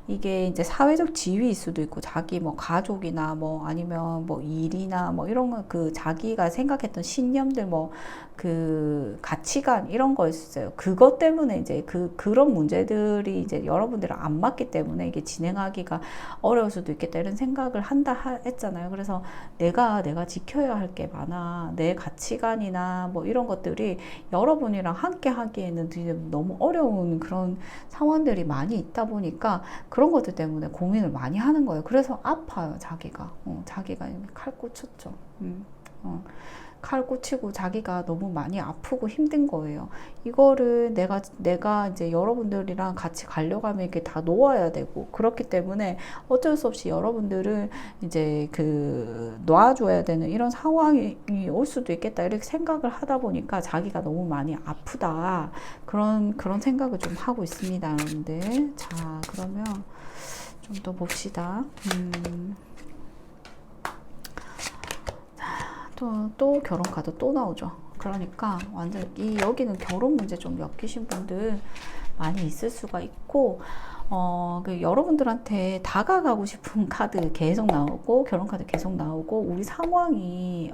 이게 이제 사회적 지위일 수도 있고, 자기 뭐 가족이나 뭐 아니면 뭐 일이나 뭐 이런 거, 그 자기가 생각했던 신념들, 뭐 그 가치관, 이런 거 있어요. 그것 때문에 이제 그런 문제들이 이제 여러분들은 안 맞기 때문에 이게 진행하기가 어려울 수도 있겠다, 이런 생각을 한다 했잖아요. 그래서 내가 지켜야 할 게 많아. 내 가치관이나 뭐 이런 것들이 여러분이랑 함께 하기에는 너무 어려운 그런 상황들이 많이 있다 보니까 그런 것들 때문에 고민을 많이 하는 거예요. 그래서 아파요, 자기가. 자기가 칼 꽂혔죠. 칼 꽂히고 자기가 너무 많이 아프고 힘든 거예요. 이거를 내가 이제 여러분들이랑 같이 가려고 하면 이게 다 놓아야 되고, 그렇기 때문에 어쩔 수 없이 여러분들을 이제 놔줘야 되는 이런 상황이 올 수도 있겠다, 이렇게 생각을 하다 보니까 자기가 너무 많이 아프다. 그런 생각을 좀 하고 있습니다, 여러분들. 자, 그러면 좀 더 봅시다. 또 결혼 카드 또 나오죠. 그러니까 완전 여기는 결혼 문제 좀 엮이신 분들 많이 있을 수가 있고, 여러분들한테 다가가고 싶은 카드 계속 나오고, 결혼 카드 계속 나오고, 우리 상황이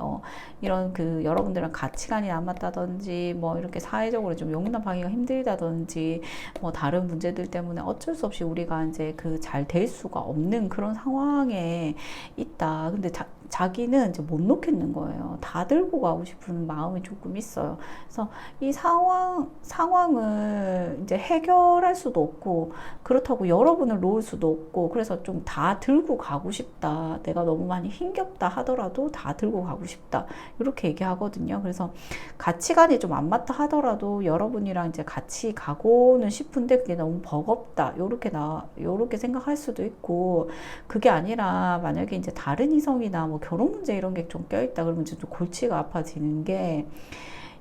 이런 여러분들랑 가치관이 안 맞다든지, 뭐 이렇게 사회적으로 좀 용납하기가 힘들다든지, 뭐 다른 문제들 때문에 어쩔 수 없이 우리가 이제 잘 될 수가 없는 그런 상황에 있다. 근데 자기는 이제 못 놓겠는 거예요. 다 들고 가고 싶은 마음이 조금 있어요. 그래서 이 상황을 이제 해결할 수도 없고, 그렇다고 여러분을 놓을 수도 없고, 그래서 좀 다 들고 가고 싶다. 내가 너무 많이 힘겹다 하더라도 다 들고 가고 싶다. 이렇게 얘기하거든요. 그래서 가치관이 좀 안 맞다 하더라도 여러분이랑 이제 같이 가고는 싶은데 그게 너무 버겁다. 요렇게 생각할 수도 있고, 그게 아니라 만약에 이제 다른 이성이나 뭐 결혼 문제 이런 게 좀 껴있다 그러면 좀 골치가 아파지는 게,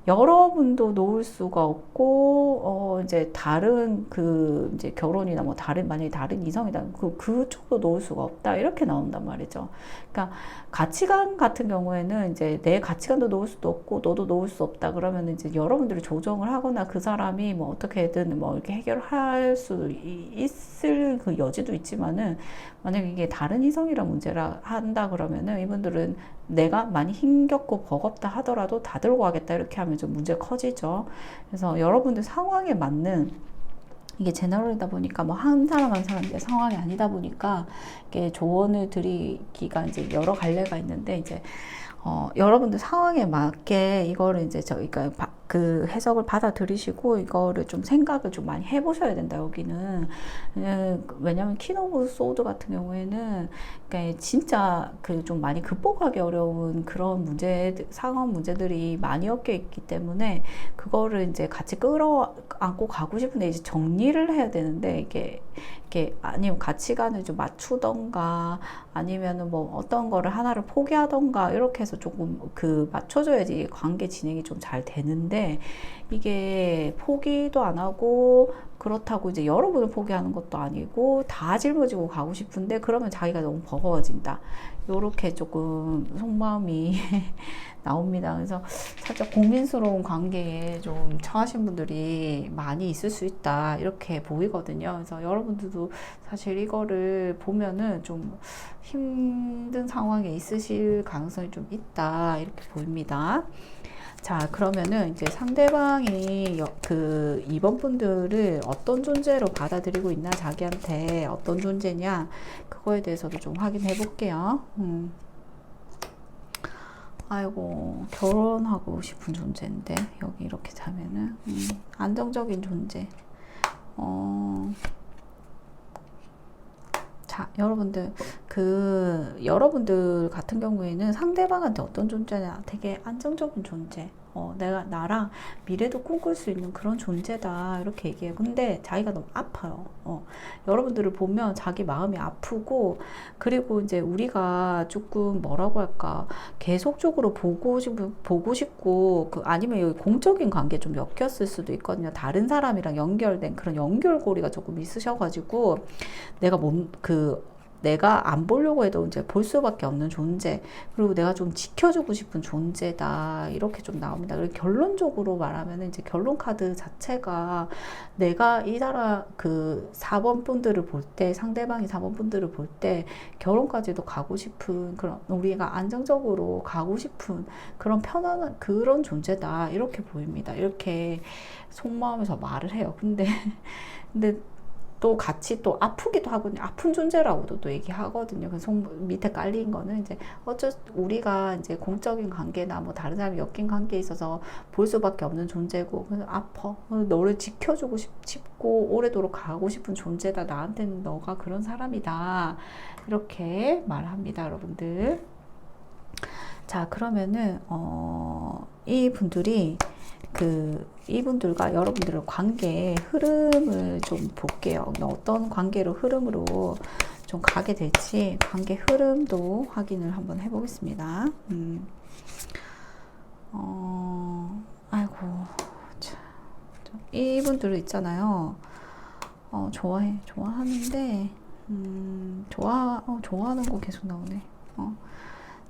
여러분도 놓을 수가 없고, 이제 다른 이제 결혼이나 뭐 만약에 다른 이성이다, 그쪽도 놓을 수가 없다, 이렇게 나온단 말이죠. 그러니까 가치관 같은 경우에는 이제 내 가치관도 놓을 수도 없고, 너도 놓을 수 없다, 그러면 이제 여러분들이 조정을 하거나 그 사람이 뭐 어떻게든 뭐 이렇게 해결할 수 있을 그 여지도 있지만은, 만약에 이게 다른 이성이랑 문제라 한다 그러면은 이분들은 내가 많이 힘겹고 버겁다 하더라도 다 들고 가겠다, 이렇게 하면 좀 문제가 커지죠. 그래서 여러분들 상황에 맞는, 이게 제너럴이다 보니까 뭐 한 사람 한 사람의 상황이 아니다 보니까 이게 조언을 드리기가 이제 여러 갈래가 있는데, 이제 여러분들 상황에 맞게 이거를 이제 저희가 그 해석을 받아들이시고 이거를 좀 생각을 좀 많이 해보셔야 된다, 여기는. 왜냐면 퀸 오브 소드 같은 경우에는 그러니까 진짜 좀 많이 극복하기 어려운 그런 상황 문제들이 많이 엮여 있기 때문에 그거를 이제 같이 끌어안고 가고 싶은데, 이제 정리를 해야 되는데, 이게 아니면 가치관을 좀 맞추던가, 아니면은 뭐 어떤 거를 하나를 포기하던가, 이렇게 해서 조금 맞춰줘야지 관계 진행이 좀 잘 되는데, 이게 포기도 안 하고, 그렇다고 이제 여러분을 포기하는 것도 아니고 다 짊어지고 가고 싶은데, 그러면 자기가 너무 버거워진다. 요렇게 조금 속마음이 나옵니다. 그래서 살짝 고민스러운 관계에 좀 처하신 분들이 많이 있을 수 있다, 이렇게 보이거든요. 그래서 여러분들도 사실 이거를 보면은 좀 힘든 상황에 있으실 가능성이 좀 있다, 이렇게 보입니다. 자, 그러면은 이제 상대방이 이번 분들을 어떤 존재로 받아들이고 있나, 자기한테 어떤 존재냐, 그거에 대해서도 좀 확인해 볼게요. 아이고, 결혼하고 싶은 존재인데 여기 이렇게 자면은 안정적인 존재. 자, 여러분들 여러분들 같은 경우에는 상대방한테 어떤 존재냐, 되게 안정적인 존재. 내가 나랑 미래도 꿈꿀 수 있는 그런 존재다. 이렇게 얘기해요. 근데 자기가 너무 아파요. 여러분들을 보면 자기 마음이 아프고, 그리고 이제 우리가 조금 뭐라고 할까, 계속적으로 보고 싶고, 아니면 여기 공적인 관계 좀 엮였을 수도 있거든요. 다른 사람이랑 연결된 그런 연결고리가 조금 있으셔가지고, 내가 안 보려고 해도 이제 볼 수밖에 없는 존재, 그리고 내가 좀 지켜주고 싶은 존재다. 이렇게 좀 나옵니다. 그리고 결론적으로 말하면 이제 결론 카드 자체가 내가 이 사람 4번 분들을 볼 때, 상대방이 4번 분들을 볼 때 결혼까지도 가고 싶은, 그런 우리가 안정적으로 가고 싶은 그런 편안한 그런 존재다. 이렇게 보입니다. 이렇게 속마음에서 말을 해요. 근데 또 같이 또 아프기도 하거든요. 아픈 존재라고도 또 얘기하거든요. 그래서 밑에 깔린 거는 이제 우리가 이제 공적인 관계나 뭐 다른 사람이 엮인 관계에 있어서 볼 수밖에 없는 존재고, 그래서 아파. 너를 지켜주고 싶고 오래도록 가고 싶은 존재다. 나한테는 너가 그런 사람이다. 이렇게 말합니다, 여러분들. 자, 그러면은 이분들과 여러분들의 관계의 흐름을 좀 볼게요. 어떤 관계로 흐름으로 좀 가게 될지 관계 흐름도 확인을 한번 해보겠습니다. 아이고, 참, 이분들은 있잖아요. 좋아하는데, 좋아하는 거 계속 나오네.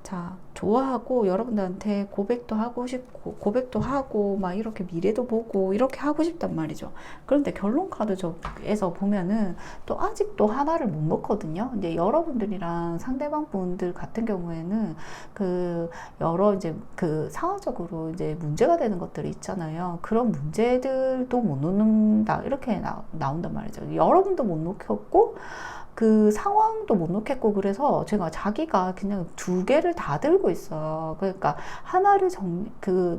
자, 좋아하고 여러분들한테 고백도 하고 싶고, 고백도 하고 막 이렇게 미래도 보고 이렇게 하고 싶단 말이죠. 그런데 결론 카드에서 보면은 또 아직도 하나를 못 넣거든요. 근데 여러분들이랑 상대방 분들 같은 경우에는 여러 이제 상황적으로 이제 문제가 되는 것들이 있잖아요. 그런 문제들도 못 놓는다. 이렇게 나온단 말이죠. 여러분도 못 놓겠고, 상황도 못 놓겠고, 그래서 자기가 그냥 2개를 다 들고 있어요. 그러니까 하나를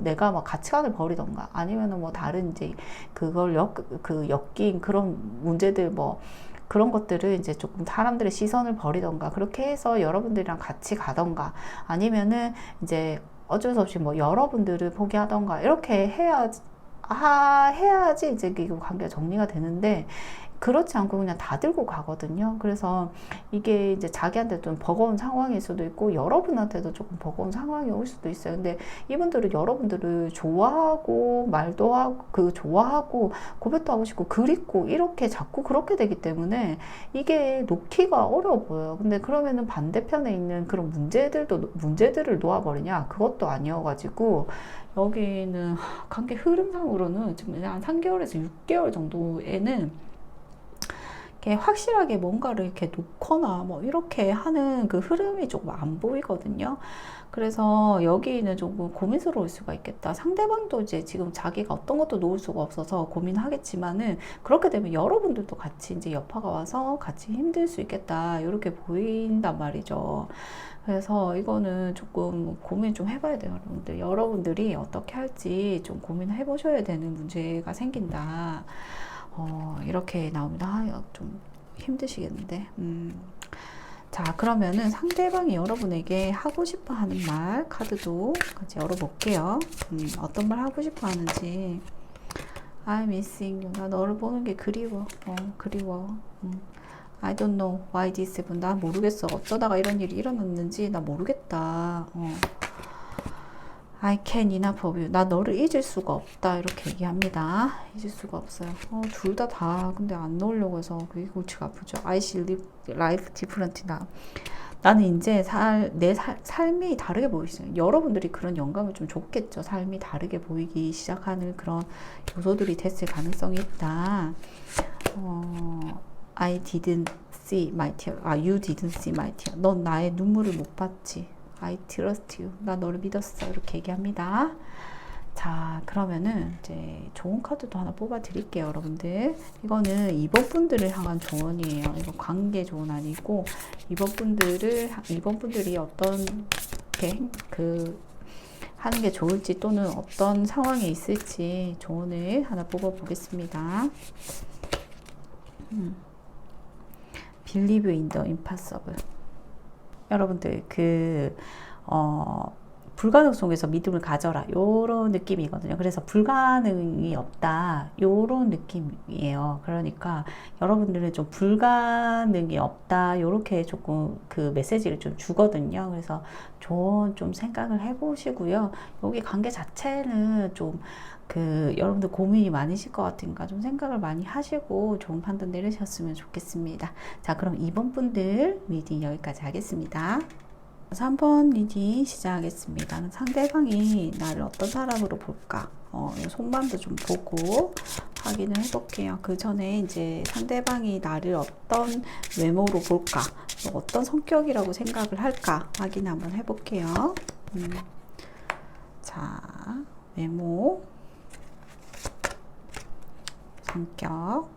내가 막 가치관을 버리던가, 아니면은 뭐 다른 이제 그걸 엮인 그런 문제들, 뭐 그런 것들을 이제 조금 사람들의 시선을 버리던가, 그렇게 해서 여러분들이랑 같이 가던가, 아니면은 이제 어쩔 수 없이 뭐 여러분들을 포기하던가, 이렇게 해야지 이제 이 관계가 정리가 되는데, 그렇지 않고 그냥 다 들고 가거든요. 그래서 이게 이제 자기한테 좀 버거운 상황일 수도 있고, 여러분한테도 조금 버거운 상황이 올 수도 있어요. 근데 이분들은 여러분들을 좋아하고, 말도 하고, 좋아하고, 고백도 하고 싶고, 그립고, 이렇게 자꾸 그렇게 되기 때문에 이게 놓기가 어려워 보여요. 근데 그러면은 반대편에 있는 그런 문제들을 놓아버리냐? 그것도 아니어가지고, 여기는 관계 흐름상으로는 지금 한 3개월에서 6개월 정도에는 이렇게 확실하게 뭔가를 이렇게 놓거나 뭐 이렇게 하는 그 흐름이 조금 안 보이거든요. 그래서 여기는 조금 고민스러울 수가 있겠다. 상대방도 이제 지금 자기가 어떤 것도 놓을 수가 없어서 고민하겠지만은, 그렇게 되면 여러분들도 같이 이제 여파가 와서 같이 힘들 수 있겠다. 이렇게 보인단 말이죠. 그래서 이거는 조금 고민 좀 해봐야 돼요, 여러분들. 여러분들이 어떻게 할지 좀 고민해 보셔야 되는 문제가 생긴다. 이렇게 나옵니다. 좀 힘드시겠는데. 자, 그러면은 상대방이 여러분에게 하고 싶어 하는 말 카드도 같이 열어볼게요. 어떤 말 하고 싶어 하는지. I'm missing you. 나 너를 보는 게 그리워. 그리워. I don't know why this happened. 나 모르겠어. 어쩌다가 이런 일이 일어났는지 나 모르겠다. I can't enough of you. 나 너를 잊을 수가 없다. 이렇게 얘기합니다. 잊을 수가 없어요. 둘 다 근데 안 놓으려고 해서 그게 골치가 아프죠. I see life different. 나는 이제 내 삶이 다르게 보이시죠. 여러분들이 그런 영감을 좀 줬겠죠. 삶이 다르게 보이기 시작하는 그런 요소들이 됐을 가능성이 있다. I didn't see my tear. You didn't see my tear. 넌 나의 눈물을 못 봤지. I trust you. 나 너를 믿었어. 이렇게 얘기합니다. 자, 그러면은 이제 좋은 카드도 하나 뽑아 드릴게요, 여러분들. 이거는 이번 분들을 향한 조언이에요. 이거 관계 조언 아니고, 이번 분들이 어떤 하는 게 좋을지, 또는 어떤 상황에 있을지 조언을 하나 뽑아 보겠습니다. Believe in the impossible. 여러분들 불가능 속에서 믿음을 가져라 요런 느낌이거든요. 그래서 불가능이 없다 요런 느낌이에요. 그러니까 여러분들은 좀 불가능이 없다 요렇게 조금 그 메시지를 좀 주거든요. 그래서 좀 생각을 해보시고요. 여기 관계 자체는 좀 여러분들 고민이 많으실 것 같으니까 좀 생각을 많이 하시고 좋은 판단 내리셨으면 좋겠습니다. 자, 그럼 2번 분들 리딩 여기까지 하겠습니다. 3번 리딩 시작하겠습니다. 상대방이 나를 어떤 사람으로 볼까? 속마음도 좀 보고 확인을 해볼게요. 그 전에 이제 상대방이 나를 어떤 외모로 볼까? 어떤 성격이라고 생각을 할까? 확인 한번 해볼게요. 자, 외모, 성격.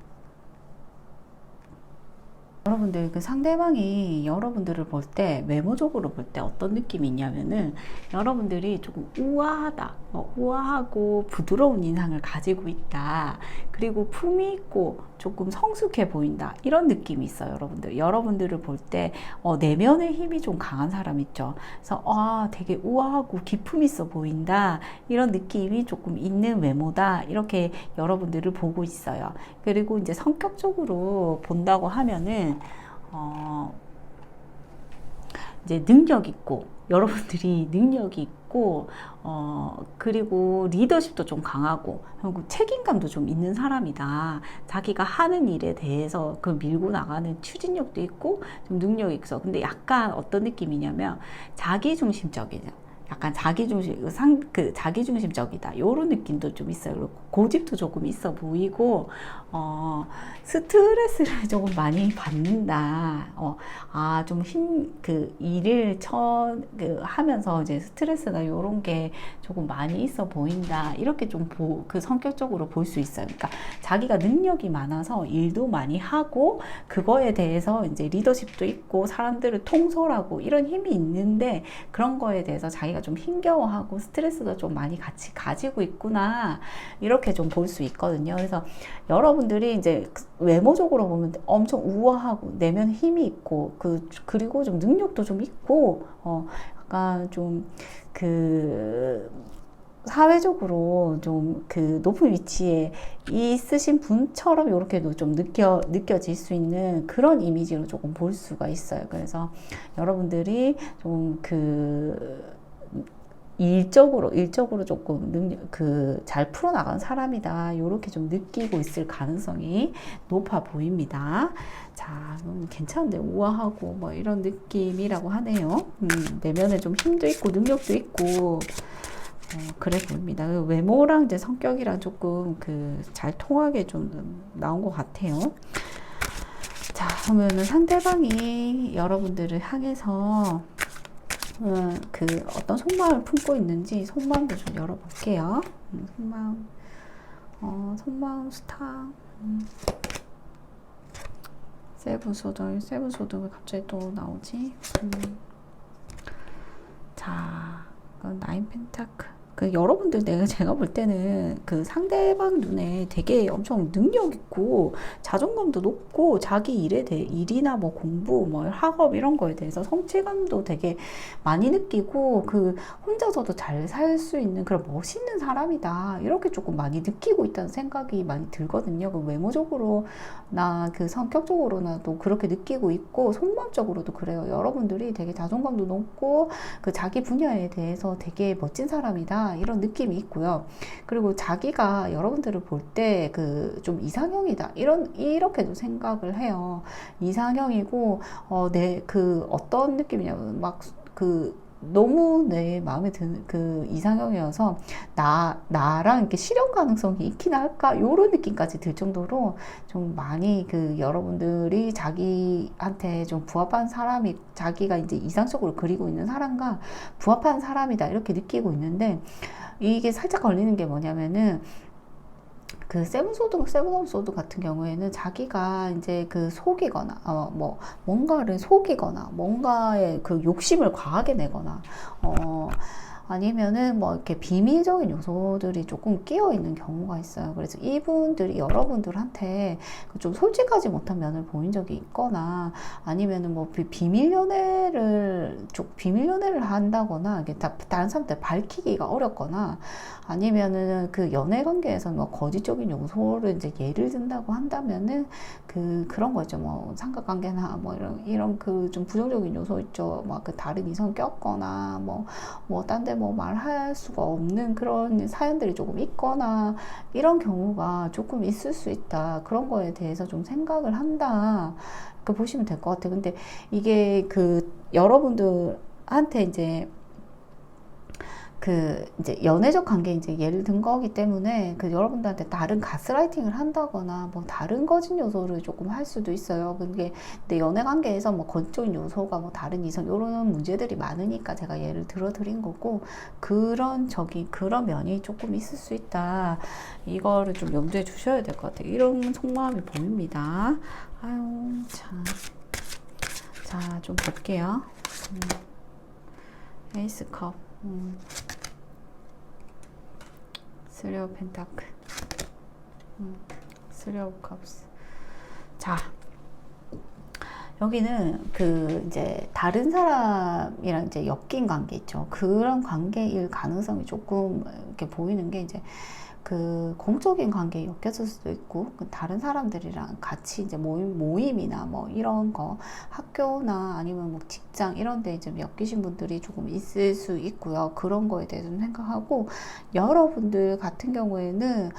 여러분들 상대방이 여러분들을 볼 때 외모적으로 볼 때 어떤 느낌이 있냐면은 여러분들이 조금 우아하다, 우아하고 부드러운 인상을 가지고 있다, 그리고 품이 있고 조금 성숙해 보인다 이런 느낌이 있어요. 여러분들을 볼 때 내면의 힘이 좀 강한 사람 있죠. 그래서 되게 우아하고 기품 있어 보인다 이런 느낌이 조금 있는 외모다 이렇게 여러분들을 보고 있어요. 그리고 이제 성격적으로 본다고 하면은 이제 능력 있고 여러분들이 능력이 있고 그리고 리더십도 좀 강하고 그리고 책임감도 좀 있는 사람이다. 자기가 하는 일에 대해서 밀고 나가는 추진력도 있고 좀 능력이 있어. 근데 약간 어떤 느낌이냐면 자기중심적이냐. 약간 자기중심적이다. 요런 느낌도 좀 있어요. 그리고 고집도 조금 있어 보이고, 스트레스를 조금 많이 받는다. 좀 일을 하면서 이제 스트레스나 요런 게 조금 많이 있어 보인다. 이렇게 좀 성격적으로 볼 수 있어요. 그러니까 자기가 능력이 많아서 일도 많이 하고, 그거에 대해서 이제 리더십도 있고, 사람들을 통솔하고 이런 힘이 있는데, 그런 거에 대해서 자기가 좀 힘겨워하고 스트레스도 좀 많이 같이 가지고 있구나. 이렇게 좀 볼 수 있거든요. 그래서 여러분들이 이제 외모적으로 보면 엄청 우아하고 내면 힘이 있고 그리고 좀 능력도 좀 있고 약간 좀 사회적으로 좀 높은 위치에 있으신 분처럼 이렇게도 좀 느껴질 수 있는 그런 이미지로 조금 볼 수가 있어요. 그래서 여러분들이 좀 일적으로 조금 잘 풀어나가는 사람이다. 이렇게 좀 느끼고 있을 가능성이 높아 보입니다. 자, 괜찮은데 우아하고 뭐 이런 느낌이라고 하네요. 내면에 좀 힘도 있고 능력도 있고 그래 보입니다. 외모랑 이제 성격이랑 조금 잘 통하게 좀 나온 것 같아요. 자, 그러면은 상대방이 여러분들을 향해서 어떤 속마음을 품고 있는지 속마음도 좀 열어볼게요. 속마음 스타. 세븐소드 왜 갑자기 또 나오지? 자, 나인 펜타클. 여러분들 제가 볼 때는 상대방 눈에 되게 엄청 능력 있고 자존감도 높고 자기 일이나 뭐 공부, 뭐 학업 이런 거에 대해서 성취감도 되게 많이 느끼고 혼자서도 잘 살 수 있는 그런 멋있는 사람이다. 이렇게 조금 많이 느끼고 있다는 생각이 많이 들거든요. 외모적으로나 성격적으로나도 그렇게 느끼고 있고 속마음적으로도 그래요. 여러분들이 되게 자존감도 높고 자기 분야에 대해서 되게 멋진 사람이다. 이런 느낌이 있고요. 그리고 자기가 여러분들을 볼 때 좀 이상형이다. 이렇게도 생각을 해요. 이상형이고, 어떤 느낌이냐면, 너무 내 마음에 드는 이상형이어서 나랑 이렇게 실현 가능성이 있긴 할까 요런 느낌까지 들 정도로 좀 많이 여러분들이 자기한테 좀 부합한 사람이 자기가 이제 이상적으로 그리고 있는 사람과 부합한 사람이다 이렇게 느끼고 있는데 이게 살짝 걸리는 게 뭐냐면은 세븐 오브 소드 같은 경우에는 자기가 이제 속이거나, 뭔가를 속이거나, 뭔가에 욕심을 과하게 내거나, 아니면은 뭐 이렇게 비밀적인 요소들이 조금 끼어 있는 경우가 있어요. 그래서 이분들이 여러분들한테 좀 솔직하지 못한 면을 보인 적이 있거나 아니면은 뭐 비밀 연애를 한다거나 이게 다른 사람한테 밝히기가 어렵거나 아니면은 그 연애 관계에서 뭐 거짓적인 요소를 이제 예를 든다고 한다면은 그런 거죠. 뭐 삼각관계나 뭐 이런 그 좀 부정적인 요소 있죠. 막 그 다른 이성 꼈거나 뭐 딴 데 뭐 말할 수가 없는 그런 사연들이 조금 있거나 이런 경우가 조금 있을 수 있다. 그런 거에 대해서 좀 생각을 한다. 그 보시면 될 것 같아요. 근데 이게 그 여러분들한테 이제 연애적 관계 이제 예를 든 거기 때문에 그 여러분들한테 다른 가스라이팅을 한다거나 뭐 다른 거짓 요소를 조금 할 수도 있어요. 근데 연애 관계에서 뭐 거짓적인 요소가 뭐 다른 이성 이런 문제들이 많으니까 제가 예를 들어 드린 거고 그런 면이 조금 있을 수 있다. 이거를 좀 염두에 두셔야 될 것 같아요. 이런 속마음이 보입니다. 아유 자, 좀 볼게요. 에이스 컵. 쓰리 오브 펜타클, 쓰리 오브 컵스. 자, 여기는 그 이제 다른 사람이랑 이제 엮인 관계 있죠. 그런 관계일 가능성이 조금 이렇게 보이는 게 이제 그 공적인 관계에 엮였을 수도 있고 다른 사람들이랑 같이 이제 모임이나 뭐 이런 거 학교나 아니면 뭐 직장 이런 데 좀 엮이신 분들이 조금 있을 수 있고요. 그런 거에 대해서 좀 생각하고 여러분들 같은 경우에는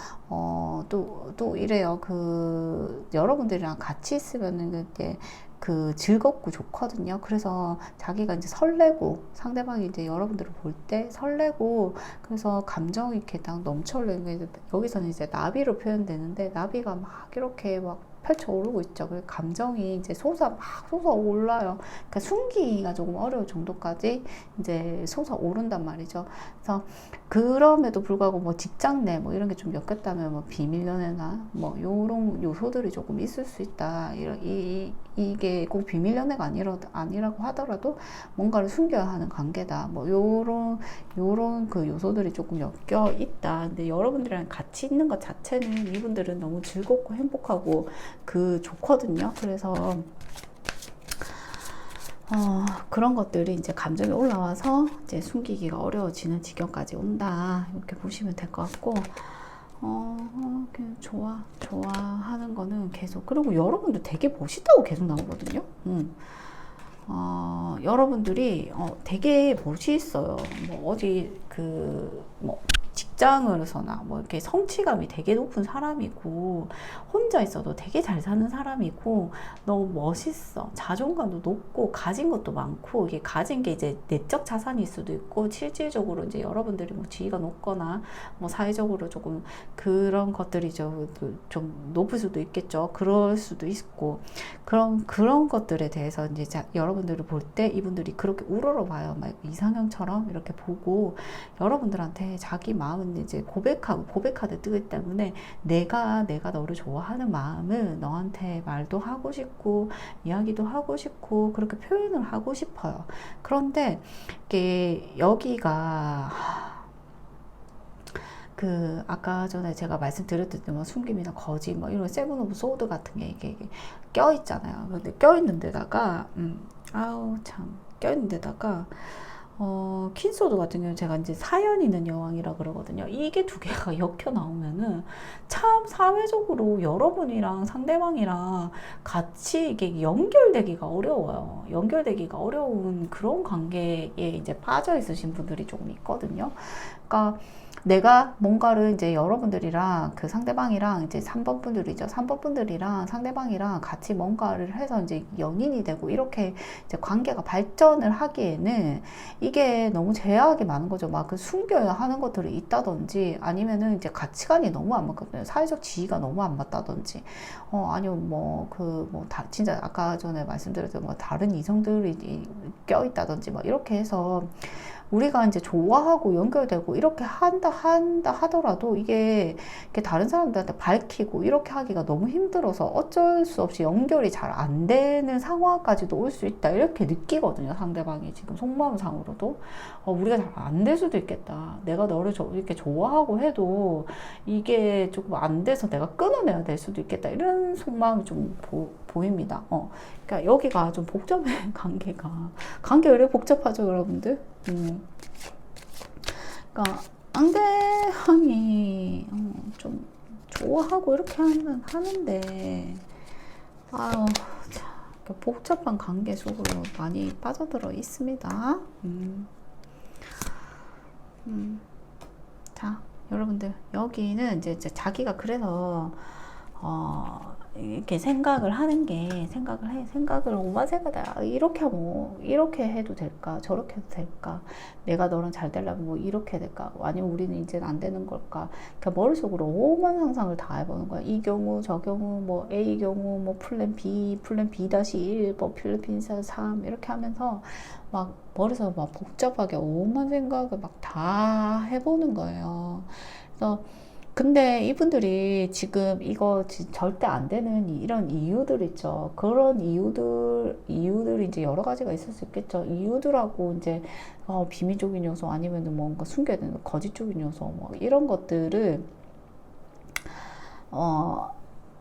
또 이래요. 그 여러분들이랑 같이 있으면은 이제 그 즐겁고 좋거든요. 그래서 자기가 이제 설레고 상대방이 이제 여러분들을 볼 때 설레고 그래서 감정이 이렇게 딱 넘쳐흐르는 여기서는 이제 나비로 표현되는데 나비가 막 이렇게 막 펼쳐오르고 있죠. 그 감정이 이제 솟아올라요. 그러니까 숨기기가 조금 어려울 정도까지 이제 솟아오른단 말이죠. 그래서 그럼에도 불구하고 뭐 직장 내 뭐 이런 게 좀 엮였다면 뭐 비밀 연애나 뭐 요런 요소들이 조금 있을 수 있다. 이게 꼭 비밀 연애가 아니라고 하더라도 뭔가를 숨겨야 하는 관계다. 뭐 요런 그 요소들이 조금 엮여 있다. 근데 여러분들이랑 같이 있는 것 자체는 이분들은 너무 즐겁고 행복하고 좋거든요. 그래서 그런 것들이 이제 감정이 올라와서 이제 숨기기가 어려워지는 지경까지 온다. 이렇게 보시면 될 것 같고, 좋아하는 거는 계속. 그리고 여러분들 되게 멋있다고 계속 나오거든요. 여러분들이 되게 멋있어요. 뭐 어디 뭐 직장으로서나 뭐 이렇게 성취감이 되게 높은 사람이고 혼자 있어도 되게 잘 사는 사람이고 너무 멋있어. 자존감도 높고 가진 것도 많고 이게 가진 게 이제 내적 자산일 수도 있고 실질적으로 이제 여러분들이 뭐 지위가 높거나 뭐 사회적으로 조금 그런 것들이 좀 높을 수도 있겠죠. 그럴 수도 있고 그런 것들에 대해서 이제 여러분들을 볼 때 이분들이 그렇게 우러러봐요. 막 이상형처럼 이렇게 보고 여러분들한테 자기 마음은 이제 고백하듯 뜨기 때문에 내가 너를 좋아하는 마음을 너한테 말도 하고 싶고 이야기도 하고 싶고 그렇게 표현을 하고 싶어요. 그런데 이게 여기가 아까 전에 제가 말씀드렸듯이 뭐 숨김이나 거짓 뭐 이런 세븐 오브 소드 같은 게 이게 껴 있잖아요. 근데 껴 있는 데다가 껴 있는 데다가 퀸소드 같은 경우는 제가 이제 사연 있는 여왕이라 그러거든요. 이게 두 개가 엮여 나오면은 참 사회적으로 여러분이랑 상대방이랑 같이 이게 연결되기가 어려워요. 연결되기가 어려운 그런 관계에 이제 빠져 있으신 분들이 조금 있거든요. 그러니까 내가 뭔가를 이제 여러분들이랑 그 상대방이랑 이제 3번 분들이죠. 3번 분들이랑 상대방이랑 같이 뭔가를 해서 이제 연인이 되고 이렇게 이제 관계가 발전을 하기에는 이게 너무 제약이 많은 거죠. 막 그 숨겨야 하는 것들이 있다든지 아니면은 이제 가치관이 너무 안 맞거든요. 사회적 지위가 너무 안 맞다든지 아니면 진짜 아까 전에 말씀드렸던 뭐 다른 이성들이 껴있다든지 뭐 이렇게 해서 우리가 이제 좋아하고 연결되고 이렇게 한다 하더라도 이게 다른 사람들한테 밝히고 이렇게 하기가 너무 힘들어서 어쩔 수 없이 연결이 잘 안 되는 상황까지도 올 수 있다. 이렇게 느끼거든요. 상대방이 지금 속마음상으로도. 우리가 잘 안 될 수도 있겠다. 내가 너를 이렇게 좋아하고 해도 이게 조금 안 돼서 내가 끊어내야 될 수도 있겠다. 이런 속마음이 좀 보입니다. 그러니까 여기가 좀 복잡해, 관계 왜 이렇게 복잡하죠, 여러분들? 그러니까 상대방이 좀 좋아하고 이렇게 하는데 아유, 참, 복잡한 관계 속으로 많이 빠져들어 있습니다. 자, 여러분들 여기는 이제 자기가 그래서 이렇게 생각을 오마세가다. 이렇게 하면 이렇게 해도 될까? 저렇게 해도 될까? 내가 너랑 잘 되려면 뭐 이렇게 될까? 아니면 우리는 이제는 안 되는 걸까? 그러니까 머릿속으로 오만 상상을 다 해보는 거야. 이 경우, 저 경우, 뭐 A 경우, 뭐 플랜 B, 플랜 B-1, 뭐 플랜 B-3 이렇게 하면서 막 머릿속으로 막 복잡하게 오만 생각을 막 다 해보는 거예요. 그래서 근데 이분들이 지금 이거 절대 안 되는 이런 이유들 있죠. 그런 이유들이 이제 여러 가지가 있을 수 있겠죠. 이유들하고 이제 비밀적인 요소 아니면 뭔가 숨겨야 되는 거짓적인 요소 뭐 이런 것들을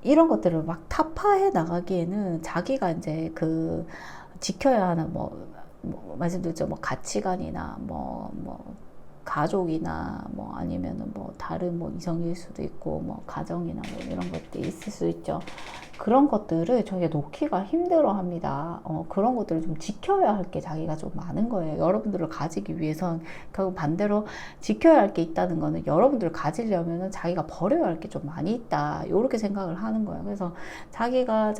이런 것들을 막 타파해 나가기에는 자기가 이제 그 지켜야 하는 말씀드렸죠. 뭐 가치관이나 뭐 가족이나 뭐 아니면은 뭐 다른 뭐 이성일 수도 있고 뭐 가정이나 뭐 이런 것들이 있을 수 있죠. 그런 것들을 저희가 놓기가 힘들어 합니다. 그런 것들을 좀 지켜야 할 게 자기가 좀 많은 거예요. 여러분들을 가지기 위해선 결국 반대로 지켜야 할 게 있다는 거는 여러분들을 가지려면은 자기가 버려야 할 게 좀 많이 있다. 이렇게 생각을 하는 거예요. 그래서 자기가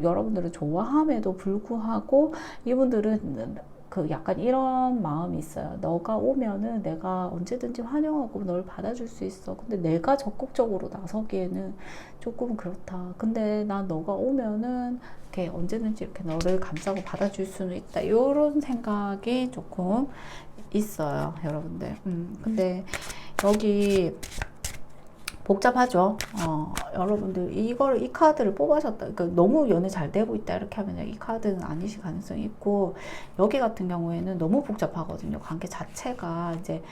여러분들을 좋아함에도 불구하고 이분들은 그 약간 이런 마음이 있어요. 너가 오면은 내가 언제든지 환영하고 널 받아줄 수 있어. 근데 내가 적극적으로 나서기에는 조금 그렇다. 근데 난 너가 오면은 이렇게 언제든지 이렇게 너를 감싸고 받아줄 수는 있다. 이런 생각이 조금 있어요, 여러분들. 근데 여기 복잡하죠. 여러분들 이 카드를 뽑으셨다. 그러니까 너무 연애 잘 되고 있다 이렇게 하면 이 카드는 아니실 가능성이 있고, 여기 같은 경우에는 너무 복잡하거든요. 관계 자체가 이제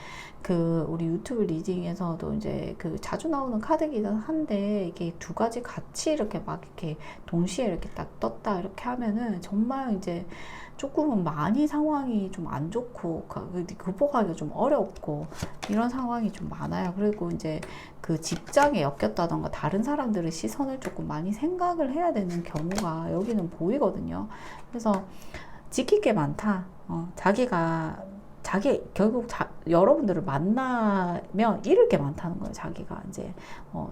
그 우리 유튜브 리딩에서도 이제 그 자주 나오는 카드이긴 한데 이게 두 가지 같이 이렇게 막 이렇게 동시에 이렇게 딱 떴다 이렇게 하면은 정말 이제 조금은 많이 상황이 좀 안 좋고 극복하기가 좀 어렵고 이런 상황이 좀 많아요. 그리고 이제 그 직장에 엮였다던가 다른 사람들의 시선을 조금 많이 생각을 해야 되는 경우가 여기는 보이거든요. 그래서 지킬 게 많다. 결국 여러분들을 만나면 잃을 게 많다는 거예요. 자기가 이제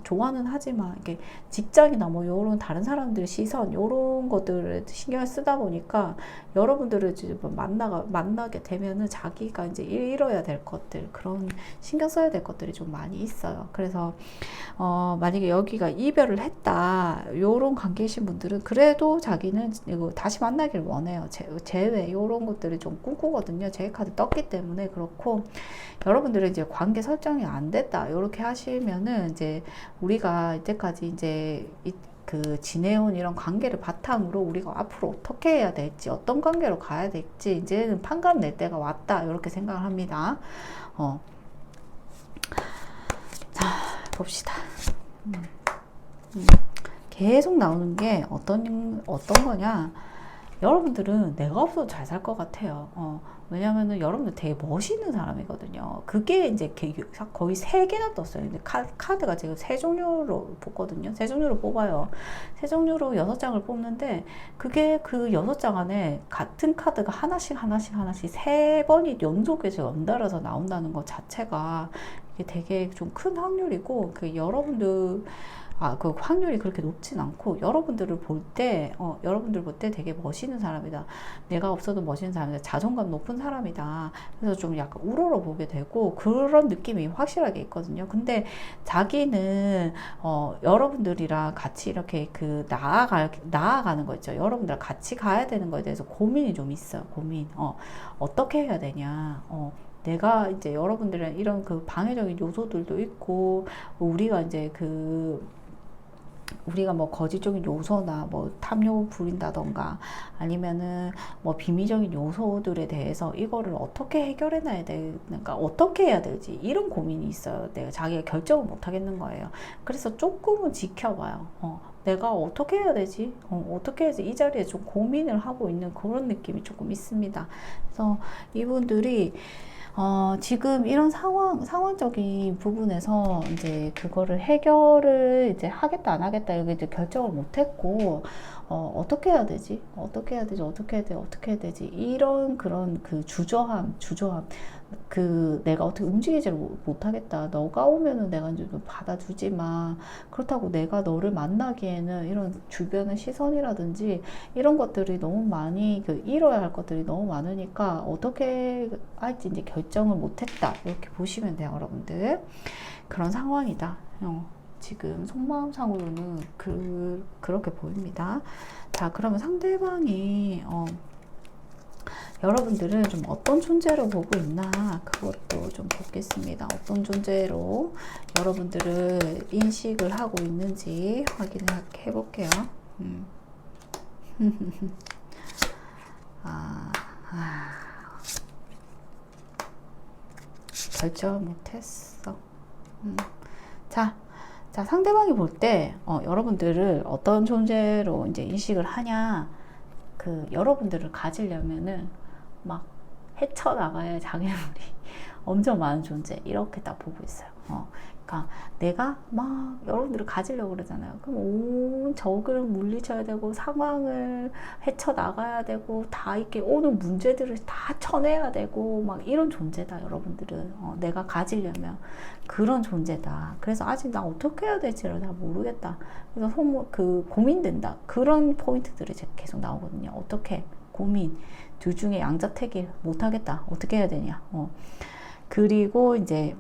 좋아는 하지만 이게 직장이나 뭐 요런 다른 사람들의 시선 요런 것들을 신경을 쓰다 보니까 여러분들을 이제 만나게 되면은 자기가 이제 잃어야 될 것들, 그런 신경 써야 될 것들이 좀 많이 있어요. 그래서 만약에 여기가 이별을 했다 요런 관계이신 분들은 그래도 자기는 이거 다시 만나길 원해요. 재회 요런 것들이 좀 꿈꾸거든요. 제 카드 떴기 때문에 그렇고, 여러분들은 이제 관계 설정이 안 됐다 이렇게 하시면은 이제 우리가 이때까지 이제 그 지내온 이런 관계를 바탕으로 우리가 앞으로 어떻게 해야 될지, 어떤 관계로 가야 될지 이제는 판가름 낼 때가 왔다 이렇게 생각을 합니다. 자, 봅시다. 계속 나오는 게 어떤 거냐, 여러분들은 내가 없어도 잘 살 것 같아요. 왜냐면은 여러분들 되게 멋있는 사람이거든요. 그게 이제 거의 3개나 떴어요. 근데 카드가 지금 3종류로 뽑거든요. 3종류로 뽑아요. 3종류로 6장을 뽑는데, 그게 그 6장 안에 같은 카드가 하나씩 3번이 연속해서 연달아서 나온다는 것 자체가 이게 되게 좀 큰 확률이고, 그 여러분들 그 확률이 그렇게 높진 않고, 여러분들 볼 때 되게 멋있는 사람이다. 내가 없어도 멋있는 사람이다. 자존감 높은 사람이다. 그래서 좀 약간 우러러 보게 되고 그런 느낌이 확실하게 있거든요. 근데 자기는 여러분들이랑 같이 이렇게 그 나아가는 거 있죠. 여러분들랑 같이 가야 되는 거에 대해서 고민이 좀 있어요. 고민. 어떻게 해야 되냐. 내가 이제 여러분들의 이런 그 방해적인 요소들도 있고, 우리가 이제 우리가 뭐 거짓적인 요소나 뭐 탐욕을 부린다던가 아니면은 뭐 비밀적인 요소들에 대해서 이거를 어떻게 해결해 놔야 되는가, 어떻게 해야 될지 이런 고민이 있어요. 내가 자기가 결정을 못 하겠는 거예요. 그래서 조금은 지켜봐요. 내가 어떻게 해야 되지? 어떻게 해야지? 이 자리에 좀 고민을 하고 있는 그런 느낌이 조금 있습니다. 그래서 이분들이 지금 이런 상황적인 부분에서 이제 그거를 해결을 이제 하겠다, 안 하겠다, 이렇게 이제 결정을 못 했고, 어떻게 해야 되지? 어떻게 해야 되지? 어떻게 해야 돼? 어떻게 해야 되지? 이런 그런 그 주저함. 내가 어떻게 움직이지를 못하겠다. 너가 오면은 내가 이제 좀 받아주지만, 그렇다고 내가 너를 만나기에는 이런 주변의 시선이라든지 이런 것들이 너무 많이, 이뤄야 할 것들이 너무 많으니까 어떻게 할지 이제 결정을 못했다. 이렇게 보시면 돼요, 여러분들. 그런 상황이다. 지금 속마음상으로는 그렇게 보입니다. 자, 그러면 상대방이 여러분들은 좀 어떤 존재로 보고 있나, 그것도 좀 보겠습니다. 어떤 존재로 여러분들을 인식을 하고 있는지 확인을 해볼게요. 결정 못했어. 자, 상대방이 볼 때, 여러분들을 어떤 존재로 이제 인식을 하냐, 여러분들을 가지려면은 막 헤쳐나가야 장애물이 엄청 많은 존재, 이렇게 딱 보고 있어요. 그러니까 내가 막 여러분들을 가지려고 그러잖아요. 그럼 온 적을 물리쳐야 되고, 상황을 헤쳐나가야 되고, 다 이렇게 오는 문제들을 다 쳐내야 되고, 막 이런 존재다, 여러분들은. 내가 가지려면 그런 존재다. 그래서 아직 나 어떻게 해야 될지를 다 모르겠다. 그래서 고민된다. 그런 포인트들이 계속 나오거든요. 어떻게? 고민. 둘 중에 양자택일 못하겠다. 어떻게 해야 되냐. 그리고 이제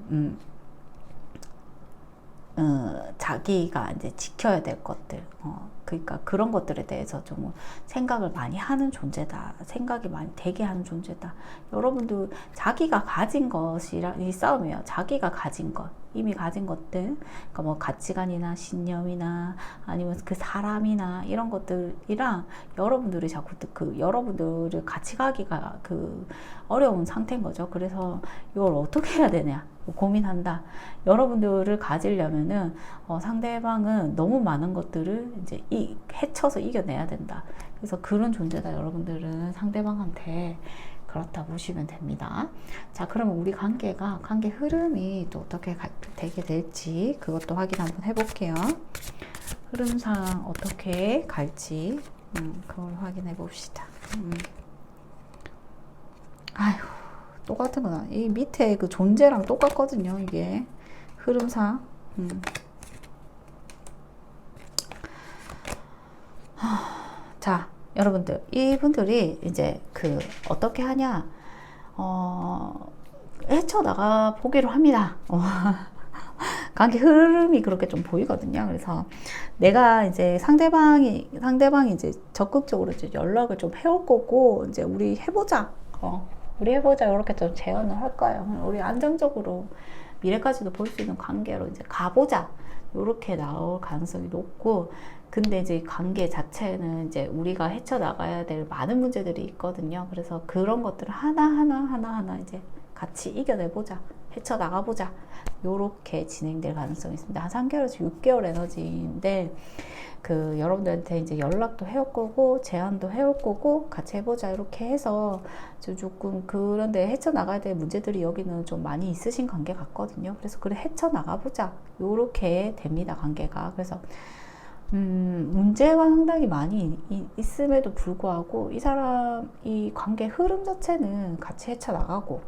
자기가 이제 지켜야 될 것들, 그러니까 그런 것들에 대해서 좀 생각을 많이 하는 존재다. 생각이 많이 되게 하는 존재다. 여러분도 자기가 가진 것이랑 이 싸움이에요. 자기가 가진 것, 이미 가진 것들, 그러니까 뭐 가치관이나 신념이나 아니면 그 사람이나 이런 것들이랑 여러분들이 자꾸 여러분들을 같이 가기가 어려운 상태인 거죠. 그래서 이걸 어떻게 해야 되냐 고민한다. 여러분들을 가지려면은 상대방은 너무 많은 것들을 이제 헤쳐서 이겨내야 된다. 그래서 그런 존재다. 여러분들은 상대방한테 그렇다 보시면 됩니다. 자, 그러면 우리 관계 흐름이 또 어떻게 되게 될지 그것도 확인 한번 해볼게요. 흐름상 어떻게 갈지 그걸 확인해 봅시다. 아휴, 똑같은 거나 이 밑에 그 존재랑 똑같거든요. 이게 흐름상. 자, 여러분들, 이분들이 이제 어떻게 하냐, 헤쳐나가 보기로 합니다. 관계 흐름이 그렇게 좀 보이거든요. 그래서 내가 이제 상대방이 이제 적극적으로 이제 연락을 좀 해올 거고, 이제 우리 해보자. 이렇게 좀 제안을 할까요? 우리 안정적으로 미래까지도 볼 수 있는 관계로 이제 가보자. 이렇게 나올 가능성이 높고, 근데 이제 관계 자체는 이제 우리가 헤쳐나가야 될 많은 문제들이 있거든요. 그래서 그런 것들을 하나하나 이제 같이 이겨내보자. 헤쳐나가보자. 요렇게 진행될 가능성이 있습니다. 한 3개월에서 6개월 에너지인데, 여러분들한테 이제 연락도 해올 거고, 제안도 해올 거고, 같이 해보자. 이렇게 해서 조금 그런데 헤쳐나가야 될 문제들이 여기는 좀 많이 있으신 관계 같거든요. 그래서 헤쳐나가보자. 요렇게 됩니다. 관계가. 그래서 문제가 상당히 많이 있음에도 불구하고 이 관계 흐름 자체는 같이 헤쳐나가고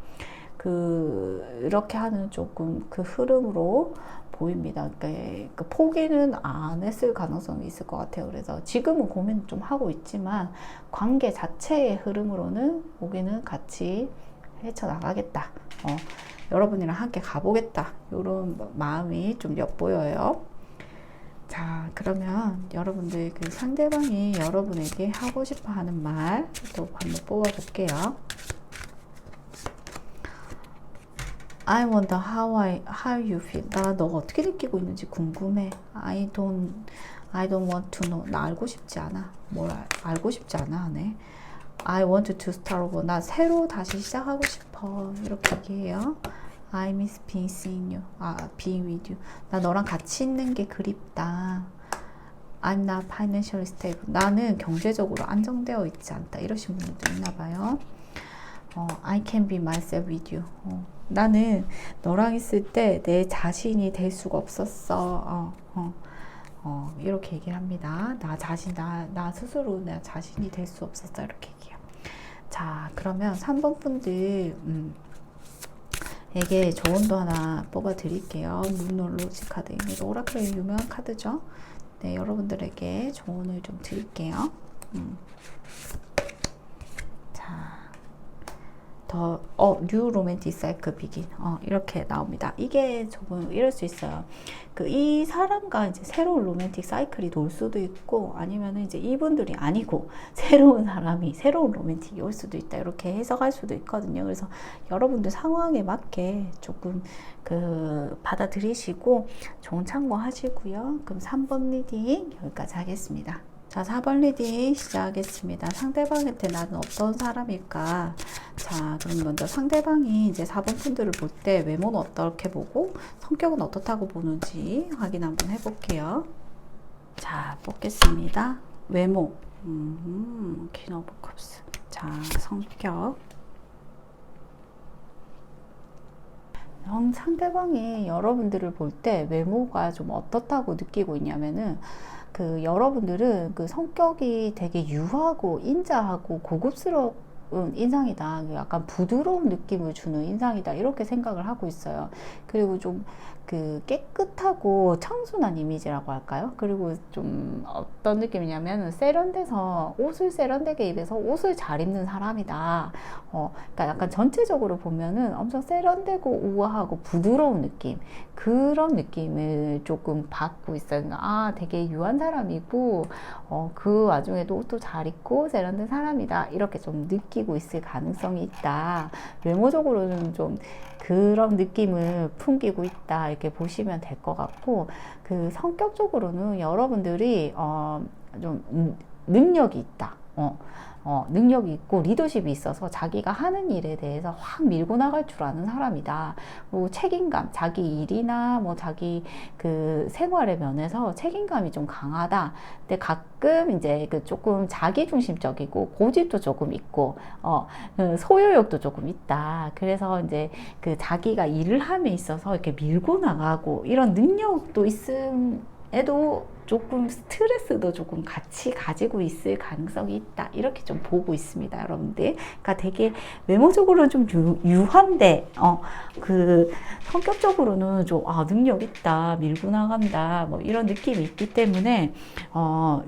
이렇게 하는 조금 흐름으로 보입니다. 그러니까 포기는 안 했을 가능성이 있을 것 같아요. 그래서 지금은 고민 좀 하고 있지만 관계 자체의 흐름으로는 여기는 같이 헤쳐나가겠다. 여러분이랑 함께 가보겠다. 이런 마음이 좀 엿보여요. 자, 그러면 여러분들 상대방이 여러분에게 하고 싶어 하는 말 또 한번 뽑아 볼게요. I wonder how you feel. 나 너가 어떻게 느끼고 있는지 궁금해. I don't want to know. 나 알고 싶지 않아. 뭘 알고 싶지 않아 하네. I want to start over. 나 새로 다시 시작하고 싶어. 이렇게 얘기해요. I miss being with you. 나 너랑 같이 있는 게 그립다. I'm not financially stable. 나는 경제적으로 안정되어 있지 않다. 이러신 분들도 있나 봐요. I can be myself with you. 나는 너랑 있을 때 내 자신이 될 수가 없었어. 이렇게 얘기를 합니다. 나 스스로 내 자신이 될 수 없었어. 이렇게 얘기해요. 자, 그러면 3번 분들, 에게 조언도 하나 뽑아 드릴게요. 문롤로지 카드. 오라클의 유명한 카드죠. 네, 여러분들에게 조언을 좀 드릴게요. 자. 뉴 로맨틱 사이클 비긴. 이렇게 나옵니다. 이게 조금 이럴 수 있어요. 이 사람과 이제 새로운 로맨틱 사이클이 돌 수도 있고, 아니면은 이제 이분들이 아니고, 새로운 사람이, 새로운 로맨틱이 올 수도 있다. 이렇게 해석할 수도 있거든요. 그래서 여러분들 상황에 맞게 조금 받아들이시고, 좋은 참고하시고요. 그럼 3번 리딩 여기까지 하겠습니다. 자, 4번 리딩 시작하겠습니다. 상대방한테 나는 어떤 사람일까? 자, 그럼 먼저 상대방이 이제 4번 분들을 볼 때 외모는 어떻게 보고 성격은 어떻다고 보는지 확인 한번 해볼게요. 자, 뽑겠습니다. 외모. 퀸 오브 컵스. 자, 성격. 상대방이 여러분들을 볼 때 외모가 좀 어떻다고 느끼고 있냐면은, 여러분들은 성격이 되게 유하고 인자하고 고급스러운 인상이다. 약간 부드러운 느낌을 주는 인상이다. 이렇게 생각을 하고 있어요. 그리고 좀 깨끗하고 청순한 이미지라고 할까요? 그리고 좀 어떤 느낌이냐면 세련돼서 옷을 세련되게 입어서 옷을 잘 입는 사람이다. 그러니까 약간 전체적으로 보면은 엄청 세련되고 우아하고 부드러운 느낌, 그런 느낌을 조금 받고 있어요. 되게 유한 사람이고 그 와중에도 옷도 잘 입고 세련된 사람이다. 이렇게 좀 느끼고 있을 가능성이 있다. 외모적으로는 좀 그런 느낌을 풍기고 있다. 이렇게 보시면 될 것 같고, 성격적으로는 여러분들이 좀 능력이 있다. 능력이 있고 리더십이 있어서 자기가 하는 일에 대해서 확 밀고 나갈 줄 아는 사람이다. 뭐 책임감, 자기 일이나 뭐 자기 생활의 면에서 책임감이 좀 강하다. 근데 가끔 이제 조금 자기중심적이고 고집도 조금 있고 소유욕도 조금 있다. 그래서 이제 자기가 일을 함에 있어서 이렇게 밀고 나가고 이런 능력도 있음에도 조금 스트레스도 조금 같이 가지고 있을 가능성이 있다. 이렇게 좀 보고 있습니다, 여러분들. 그러니까 되게 외모적으로는 좀 유한데, 성격적으로는 좀, 능력 있다, 밀고 나간다, 뭐 이런 느낌이 있기 때문에,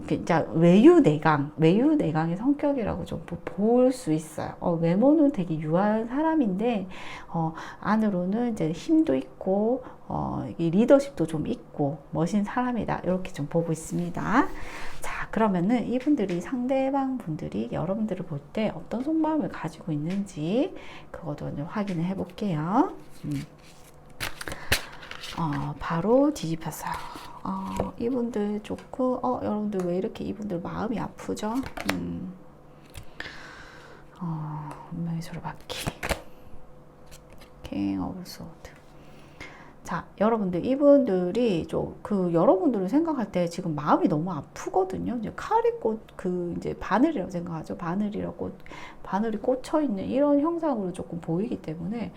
진짜 외유내강의 성격이라고 좀 볼 수 있어요. 외모는 되게 유한 사람인데, 안으로는 이제 힘도 있고, 리더십도 좀 있고 멋진 사람이다. 이렇게 좀 보고 있습니다. 자, 그러면은 이분들이 상대방 분들이 여러분들을 볼 때 어떤 속마음을 가지고 있는지 그것도 확인을 해 볼게요. 바로 뒤집혔어요. 이분들 좋고, 여러분들 왜 이렇게 이분들 마음이 아프죠? 운명의 수레바퀴. 킹 오브 소드. 자, 여러분들, 이분들이 여러분들을 생각할 때 지금 마음이 너무 아프거든요. 이제 카리꽃, 이제 바늘이라고 생각하죠. 바늘이 꽂혀있는 이런 형상으로 조금 보이기 때문에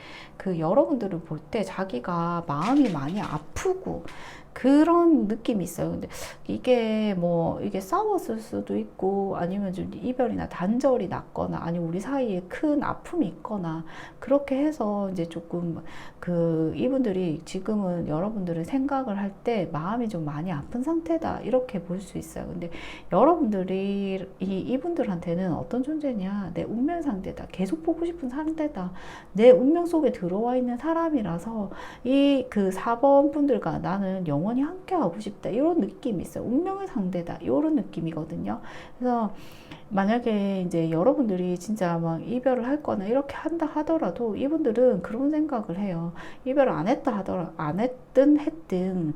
여러분들을 볼 때 자기가 마음이 많이 아프고 그런 느낌이 있어요. 근데 이게 싸웠을 수도 있고, 아니면 좀 이별이나 단절이 났거나, 아니면 우리 사이에 큰 아픔이 있거나, 그렇게 해서 이제 조금 이분들이 지금은 여러분들을 생각을 할 때 마음이 좀 많이 아픈 상태다. 이렇게 볼 수 있어요. 근데 여러분들이 이분들한테는 어떤 존재냐? 내 운명 상대다. 계속 보고 싶은 상대다. 내 운명 속에 들어와 있는 사람이라서 4번 분들과 나는 영원히 영원히 함께 하고 싶다 이런 느낌이 있어요. 운명의 상대다 이런 느낌이거든요. 그래서 만약에 이제 여러분들이 진짜 막 이별을 할 거나 이렇게 한다 하더라도 이분들은 그런 생각을 해요. 이별을 안 했다 하더라, 안 했든 했든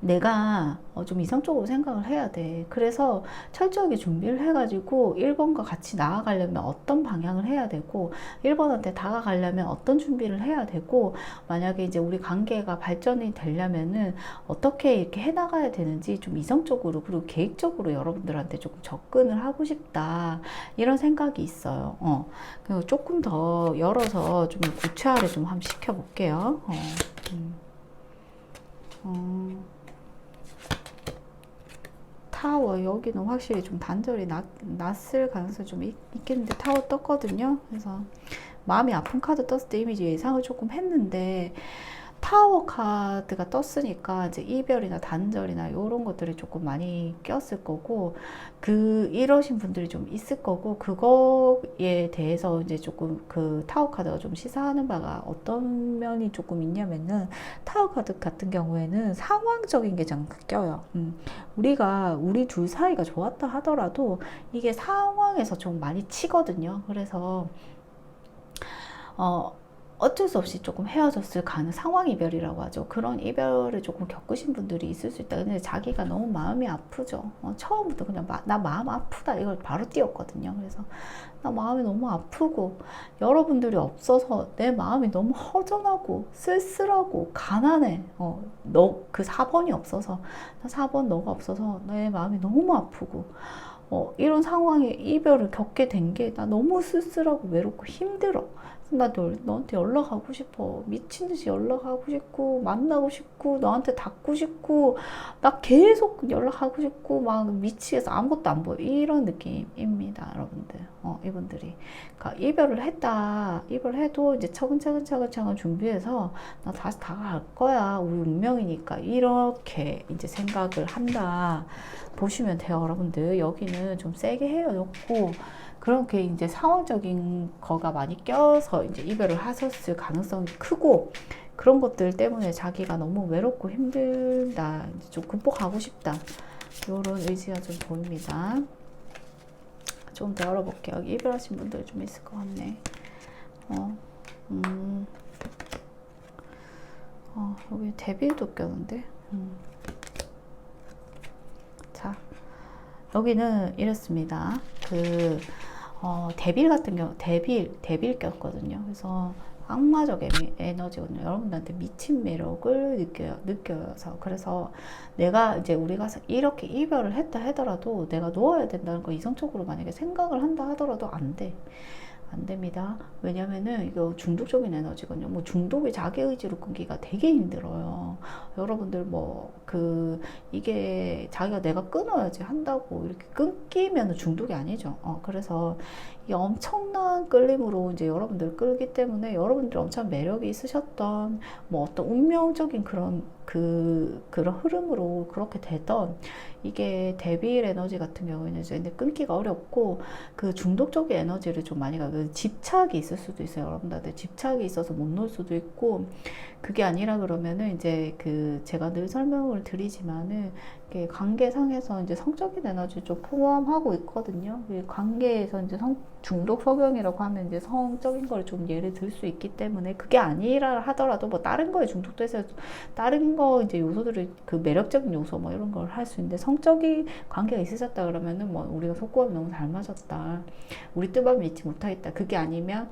내가 좀 이성적으로 생각을 해야 돼. 그래서 철저하게 준비를 해가지고 1번과 같이 나아가려면 어떤 방향을 해야 되고 1번한테 다가가려면 어떤 준비를 해야 되고 만약에 이제 우리 관계가 발전이 되려면은 어떻게 이렇게 해나가야 되는지 좀 이성적으로 그리고 계획적으로 여러분들한테 조금 접근을 하고 싶다 이런 생각이 있어요. 그리고 조금 더 열어서 좀 구체화를 좀 한번 시켜볼게요. 타워 여기는 확실히 좀 단절이 났을 가능성이 좀 있겠는데 타워 떴거든요. 그래서 마음이 아픈 카드 떴을 때 이미지 예상을 조금 했는데 타워 카드가 떴으니까 이제 이별이나 단절이나 이런 것들이 조금 많이 꼈을 거고 이러신 분들이 좀 있을 거고 그거에 대해서 이제 조금 그 타워 카드가 좀 시사하는 바가 어떤 면이 조금 있냐면은 타워 카드 같은 경우에는 상황적인 게 잠깐 껴요. 우리 둘 사이가 좋았다 하더라도 이게 상황에서 좀 많이 치거든요. 그래서 어쩔 수 없이 조금 헤어졌을 상황 이별이라고 하죠. 그런 이별을 조금 겪으신 분들이 있을 수 있다. 근데 자기가 너무 마음이 아프죠. 처음부터 그냥 나 마음 아프다 이걸 바로 띄웠거든요. 그래서 나 마음이 너무 아프고 여러분들이 없어서 내 마음이 너무 허전하고 쓸쓸하고 가난해. 너 그 4번이 없어서 나 4번 너가 없어서 내 마음이 너무 아프고 이런 상황에 이별을 겪게 된 게 나 너무 쓸쓸하고 외롭고 힘들어. 나 너한테 연락하고 싶어. 미친 듯이 연락하고 싶고, 만나고 싶고, 너한테 닿고 싶고, 나 계속 연락하고 싶고, 막 미치겠어. 아무것도 안 보여. 이런 느낌입니다, 여러분들. 이분들이. 그러니까 이별해도 이제 차근차근 준비해서, 나 다시 다가갈 거야. 우리 운명이니까. 이렇게 이제 생각을 한다. 보시면 돼요, 여러분들. 여기는 좀 세게 헤어졌고, 그렇게 이제 상황적인 거가 많이 껴서 이제 이별을 하셨을 가능성이 크고 그런 것들 때문에 자기가 너무 외롭고 힘들다. 이제 좀 극복하고 싶다. 이런 의지가 좀 보입니다. 좀 더 열어볼게요. 여기 이별하신 분들 좀 있을 것 같네. 여기 데빌도 꼈는데. 자, 여기는 이렇습니다. 데빌 같은 경우, 데빌 꼈거든요. 그래서 악마적 에너지거든요. 여러분들한테 미친 매력을 느껴서. 그래서 우리가 이렇게 이별을 했다 하더라도 내가 놓아야 된다는 거 이성적으로 만약에 생각을 한다 하더라도 안 돼. 안 됩니다. 왜냐면은 이거 중독적인 에너지거든요. 뭐 중독이 자기 의지로 끊기가 되게 힘들어요. 여러분들 이게 자기가 내가 끊어야지 한다고 이렇게 끊기면 중독이 아니죠. 그래서 이 엄청난 끌림으로 이제 여러분들 끌기 때문에 여러분들 엄청 매력이 있으셨던 뭐 어떤 운명적인 그런 흐름으로 그렇게 되던 이게 데빌 에너지 같은 경우에는 이제 끊기가 어렵고 그 중독적인 에너지를 좀 많이 집착이 있을 수도 있어요. 여러분들한테 집착이 있어서 못 놓을 수도 있고 그게 아니라 그러면은 이제 제가 늘 설명을 드리지만은 관계상에서 이제 성적인 에너지 좀 포함하고 있거든요. 관계에서 이제 중독 소경이라고 하면 이제 성적인 걸 좀 예를 들 수 있기 때문에 그게 아니라 하더라도 뭐 다른 거에 중독돼서 다른 거 이제 요소들을 매력적인 요소 뭐 이런 걸 할 수 있는데 성적인 관계가 있으셨다 그러면은 뭐 우리가 속궁합이 너무 잘 맞았다. 우리 뜻만 믿지 못하겠다. 그게 아니면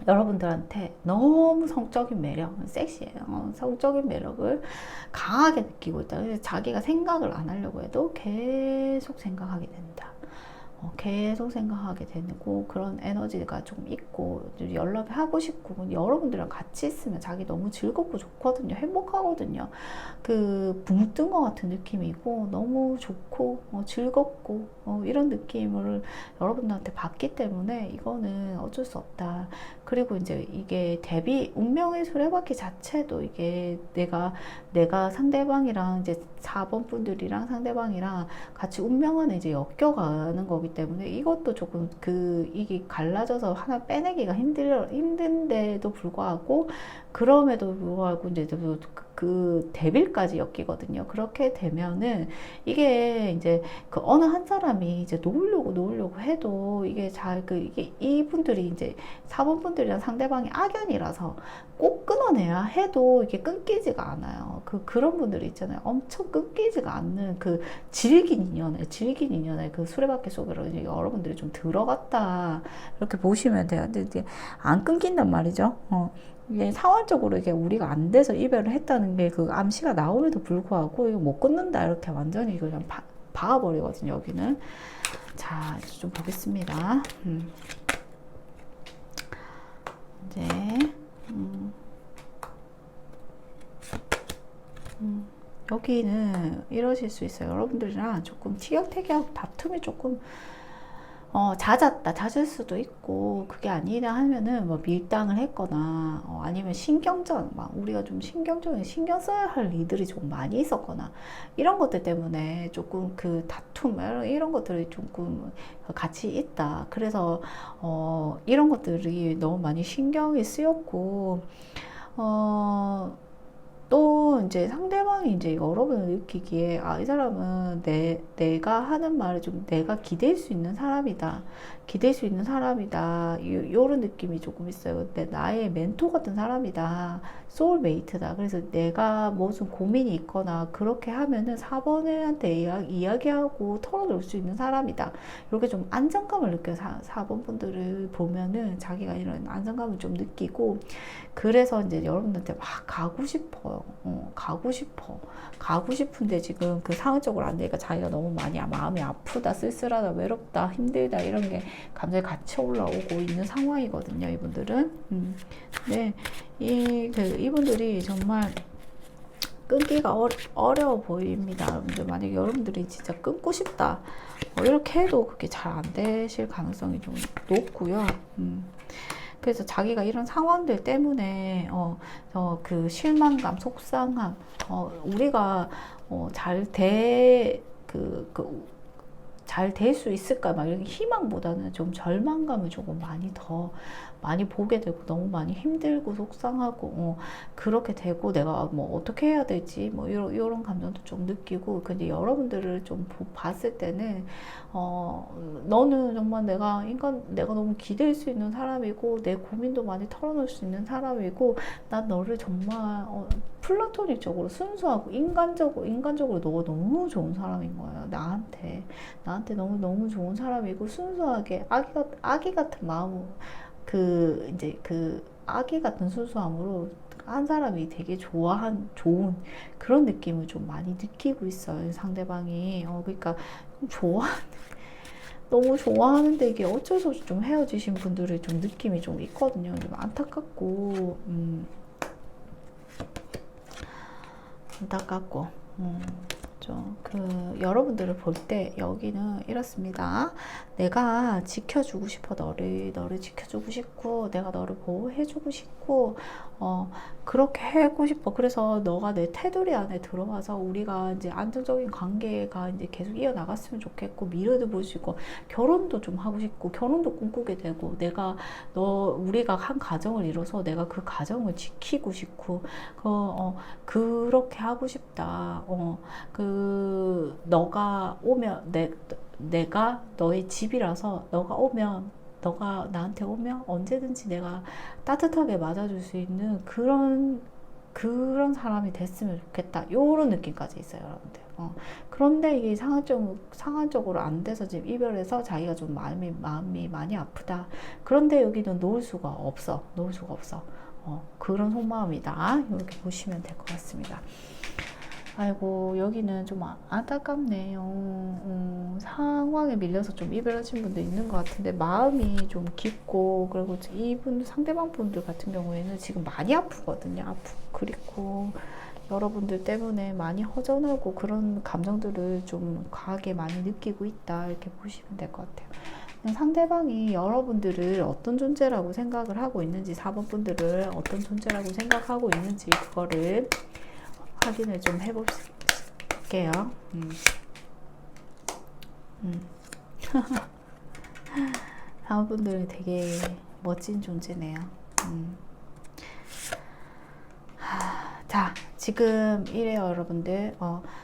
여러분들한테 너무 성적인 매력, 섹시해요. 성적인 매력을 강하게 느끼고 있다. 그래서 자기가 생각을 안 하려고 해도 계속 생각하게 된다. 계속 생각하게 되고 그런 에너지가 조금 있고 연락을 하고 싶고 여러분들이랑 같이 있으면 자기 너무 즐겁고 좋거든요. 행복하거든요. 붕 뜬 것 같은 느낌이고 너무 좋고 즐겁고 이런 느낌을 여러분들한테 받기 때문에 이거는 어쩔 수 없다. 그리고 이제 이게 운명의 수레바퀴 자체도 이게 내가 상대방이랑 이제 4번 분들이랑 상대방이랑 같이 운명은 이제 엮여가는 거기 거기 때문에 이것도 조금 이게 갈라져서 하나 빼내기가 힘든데도 불구하고, 그럼에도 불구하고 이제 그 대빌까지 엮이거든요. 그렇게 되면은 이게 이제 그 어느 한 사람이 이제 놓으려고 해도 이게 이게 이분들이 이제 4번 분들이랑 상대방이 악연이라서 꼭 끊어내야 해도 이게 끊기지가 않아요. 그런 분들이 있잖아요. 엄청 끊기지가 않는 그 질긴 인연에 그 수레바퀴 속으로 이제 여러분들이 좀 들어갔다, 이렇게 보시면 돼요. 근데 이제 안 끊긴단 말이죠. 이게 상황적으로 이게 우리가 안 돼서 이별을 했다는 게 그 암시가 나옴에도 불구하고 이거 못 끊는다, 이렇게 완전히 이거 그냥 박아버리거든요, 여기는. 자, 이제 좀 보겠습니다. 이제 여기는 이러실 수 있어요. 여러분들이랑 조금 티격태격 다툼이 조금 잦을 수도 있고, 그게 아니라 하면은 뭐 밀당을 했거나, 아니면 신경전, 막 우리가 좀 신경 써야 할 일들이 좀 많이 있었거나, 이런 것들 때문에 조금 그 다툼, 이런 것들이 조금 같이 있다. 그래서, 이런 것들이 너무 많이 신경이 쓰였고, 또 이제 상대방이 이제 여러분을 느끼기에, 아, 이 사람은 내가 하는 말을 좀 내가 기댈 수 있는 사람이다. 요런 느낌이 조금 있어요. 나의 멘토 같은 사람이다. 소울메이트다. 그래서 내가 무슨 고민이 있거나 그렇게 하면은 4번한테 이야기하고 털어놓을 수 있는 사람이다. 이렇게 좀 안정감을 느껴요. 4번 분들을 보면은 자기가 이런 안정감을 좀 느끼고, 그래서 이제 여러분들한테 막 가고 싶어요. 가고 싶은데 지금 그 상황적으로 안 되니까 자기가 너무 많이 마음이 아프다, 쓸쓸하다, 외롭다, 힘들다, 이런 게 감정이 같이 올라오고 있는 상황이거든요, 이분들은. 네, 이분들이 정말 끊기가 어려워 보입니다. 여러분들, 만약에 여러분들이 진짜 끊고 싶다, 이렇게 해도 그게 잘 안 되실 가능성이 좀 높고요. 그래서 자기가 이런 상황들 때문에 그 실망감, 속상함, 우리가 잘 될 수 있을까, 막 이렇게 희망보다는 좀 절망감을 조금 많이 보게 되고, 너무 많이 힘들고 속상하고, 그렇게 되고, 내가 뭐 어떻게 해야 될지, 뭐 이런 감정도 좀 느끼고. 근데 여러분들을 좀 봤을 때는, 너는 정말 내가 너무 기댈 수 있는 사람이고, 내 고민도 많이 털어놓을 수 있는 사람이고, 난 너를 정말 플라토닉적으로 순수하고 인간적으로 너가 너무 좋은 사람인 거예요. 나한테 너무 좋은 사람이고, 순수하게 아기 같은 마음, 이제 아기 같은 순수함으로 한 사람이 되게 좋은 그런 느낌을 좀 많이 느끼고 있어요, 상대방이. 그러니까 너무 좋아하는데 이게 어쩔 수 없이 좀 헤어지신 분들의 좀 느낌이 좀 있거든요. 좀 안타깝고, 여러분들을 볼 때 여기는 이렇습니다. 내가 지켜주고 싶어. 너를 지켜주고 싶고, 내가 너를 보호해주고 싶고, 그렇게 하고 싶어. 그래서 너가 내 테두리 안에 들어와서 우리가 이제 안정적인 관계가 이제 계속 이어나갔으면 좋겠고, 미래도 볼 수 있고, 결혼도 좀 하고 싶고, 결혼도 꿈꾸게 되고, 우리가 한 가정을 이뤄서 내가 그 가정을 지키고 싶고, 그렇게 하고 싶다. 너가 오면, 내가 너의 집이라서 너가 나한테 오면 언제든지 내가 따뜻하게 맞아줄 수 있는 그런 사람이 됐으면 좋겠다. 요런 느낌까지 있어요, 여러분들. 그런데 이게 상황적으로 안 돼서 지금 이별해서 자기가 좀 마음이 많이 아프다. 그런데 여기는 놓을 수가 없어. 그런 속마음이다. 이렇게 보시면 될 것 같습니다. 아이고, 여기는 좀 안타깝네요. 상황에 밀려서 좀 이별하신 분도 있는 것 같은데, 마음이 좀 깊고, 그리고 상대방 분들 같은 경우에는 지금 많이 아프거든요. 그리고 여러분들 때문에 많이 허전하고 그런 감정들을 좀 과하게 많이 느끼고 있다. 이렇게 보시면 될 것 같아요. 상대방이 여러분들을 어떤 존재라고 생각을 하고 있는지, 4번 분들을 어떤 존재라고 생각하고 있는지, 그거를 확인을 좀 해볼게요. 사모분들은 되게 멋진 존재네요. 자, 지금 이래요, 여러분들.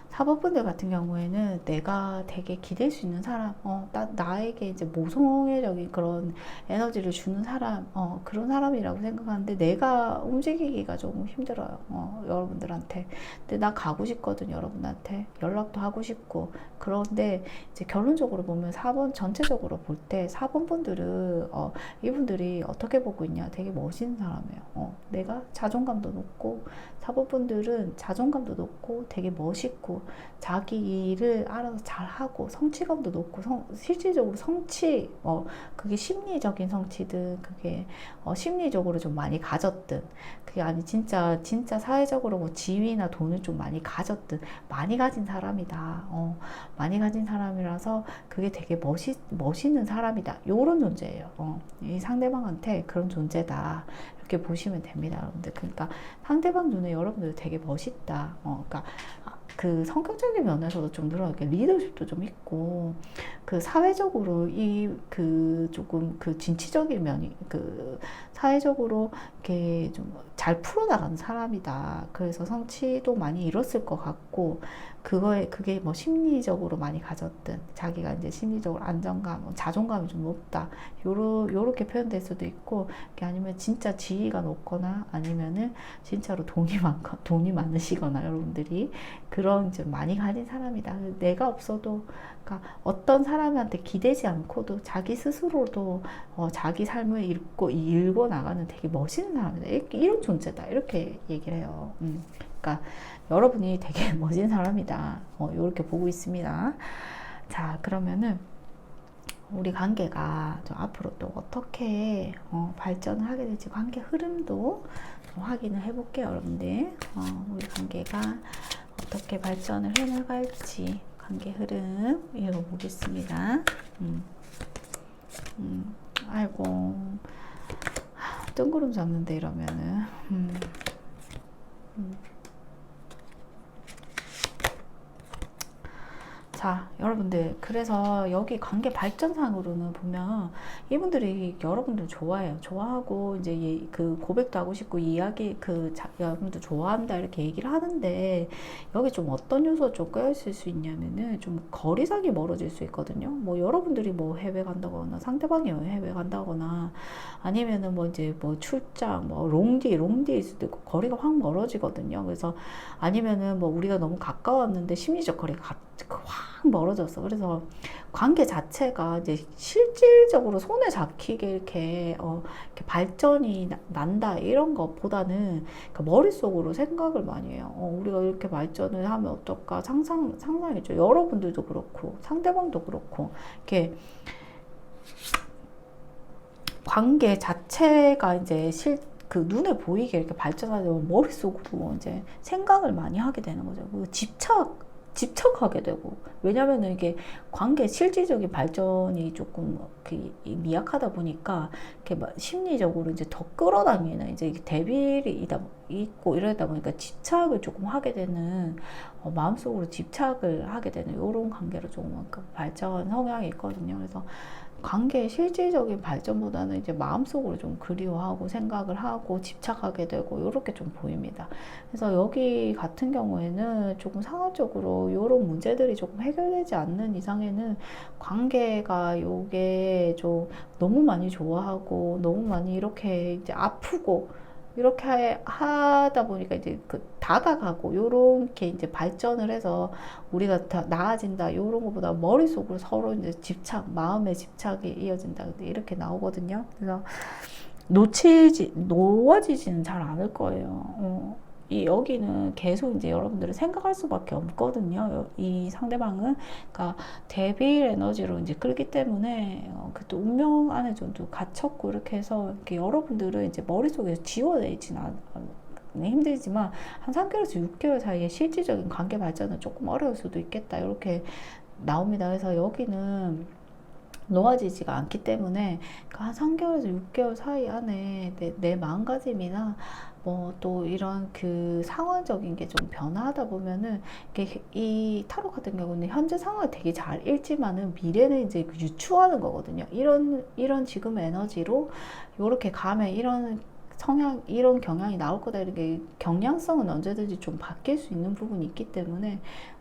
사모분들 같은 경우에는 내가 되게 기댈 수 있는 사람, 나에게 이제 모성애적인 그런 에너지를 주는 사람, 그런 사람이라고 생각하는데 내가 움직이기가 조금 힘들어요. 여러분들한테. 근데 나 가고 싶거든, 여러분한테. 연락도 하고 싶고. 그런데 이제 결론적으로 보면 4번, 전체적으로 볼 때 4번 분들은, 이분들이 어떻게 보고 있냐. 되게 멋있는 사람이에요. 내가 자존감도 높고, 4번 분들은 자존감도 높고, 되게 멋있고, 자기 일을 알아서 잘하고 성취감도 높고 실질적으로 성취 그게 심리적인 성취든 그게 심리적으로 좀 많이 가졌든 그게 아니 진짜 사회적으로 뭐 지위나 돈을 좀 많이 가졌든 많이 가진 사람이다. 많이 가진 사람이라서 그게 되게 멋있는 사람이다. 요런 존재예요. 이 상대방한테 그런 존재다. 이렇게 보시면 됩니다, 여러분들. 그러니까 상대방 눈에 여러분들 되게 멋있다. 그러니까 그 성격적인 면에서도 좀 늘어나게 리더십도 좀 있고 그 사회적으로 그 조금 그 진취적인 면이 그 사회적으로 이렇게 좀 잘 풀어나가는 사람이다. 그래서 성취도 많이 이뤘을 것 같고 그게 뭐 심리적으로 많이 가졌든 자기가 이제 심리적으로 안정감, 자존감이 좀 높다. 요렇게 표현될 수도 있고 아니면 진짜 지위가 높거나 아니면은 진짜로 돈이 많으시거나 여러분들이 그런 좀 많이 가진 사람이다. 내가 없어도 그러니까 어떤 사람한테 기대지 않고도 자기 스스로도 자기 삶을 읽고 나가는 되게 멋있는 사람이다. 이런 존재다. 이렇게 얘기를 해요. 그러니까 여러분이 되게 멋진 사람이다. 이렇게 보고 있습니다. 자, 그러면은 우리 관계가 좀 앞으로 또 어떻게 발전을 하게 될지 관계 흐름도 좀 확인을 해볼게요, 여러분들. 우리 관계가 어떻게 발전을 해나갈지 관계 흐름 읽어보겠습니다. 아이고 뜬구름 잡는데 이러면은 자, 여러분들 그래서 여기 관계 발전상으로는 보면 이분들이 여러분들 좋아하고 이제 그 고백도 하고 싶고 이야기 여러분들 좋아한다 이렇게 얘기를 하는데 여기 좀 어떤 요소 좀 껴있을 수 있냐면은 좀 거리상이 멀어질 수 있거든요. 뭐 여러분들이 뭐 해외 간다거나 상대방이 해외 간다거나 아니면은 뭐 이제 뭐 출장 뭐 롱디일 수도 있고 거리가 확 멀어지거든요. 그래서 아니면은 뭐 우리가 너무 가까웠는데 심리적 거리가 확 멀어졌어. 그래서 관계 자체가 이제 실질적으로 손에 잡히게 이렇게 발전이 난다 이런 것보다는 그러니까 머릿속으로 생각을 많이 해요. 우리가 이렇게 발전을 하면 어떨까 상상이죠. 여러분들도 그렇고 상대방도 그렇고 이렇게 관계 자체가 이제 그 눈에 보이게 이렇게 발전하려면 머릿속으로 이제 생각을 많이 하게 되는 거죠. 집착하게 되고 왜냐면은 이게 관계 실질적인 발전이 조금 미약하다 보니까 이렇게 심리적으로 이제 더 끌어당기는 이제 대비이 있고 이러다 보니까 집착을 조금 하게 되는 마음속으로 집착을 하게 되는 이런 관계로 조금 발전 성향이 있거든요. 그래서 관계의 실질적인 발전보다는 이제 마음속으로 좀 그리워하고 생각을 하고 집착하게 되고 이렇게 좀 보입니다. 그래서 여기 같은 경우에는 조금 상황적으로 이런 문제들이 조금 해결되지 않는 이상에는 관계가 요게 좀 너무 많이 좋아하고 너무 많이 이렇게 이제 아프고 이렇게 하다 보니까 이제 다가가고 요렇게 이제 발전을 해서 우리가 더 나아진다 요런 것보다 머릿속으로 서로 이제 마음의 집착이 이어진다 이렇게 나오거든요. 그래서 놓아지지는 잘 않을 거예요. 여기는 계속 이제 여러분들은 생각할 수밖에 없거든요. 이 상대방은 그러니까 데빌 에너지로 이제 끌기 때문에 그 또 운명 안에 좀 갇혔고 이렇게 해서 이렇게 여러분들은 이제 머릿속에서 지워내지는 힘들지만 한 3개월에서 6개월 사이에 실질적인 관계 발전은 조금 어려울 수도 있겠다 이렇게 나옵니다. 그래서 여기는 놓아지지가 않기 때문에 한 3개월에서 6개월 사이 안에 내 마음가짐이나 뭐 또 이런 그 상황적인 게 좀 변화하다 보면은 이 타로 같은 경우는 현재 상황을 되게 잘 읽지만은 미래는 이제 유추하는 거거든요. 이런 지금 에너지로 요렇게 가면 이런 성향, 이런 경향이 나올 거다. 이렇게 경향성은 언제든지 좀 바뀔 수 있는 부분이 있기 때문에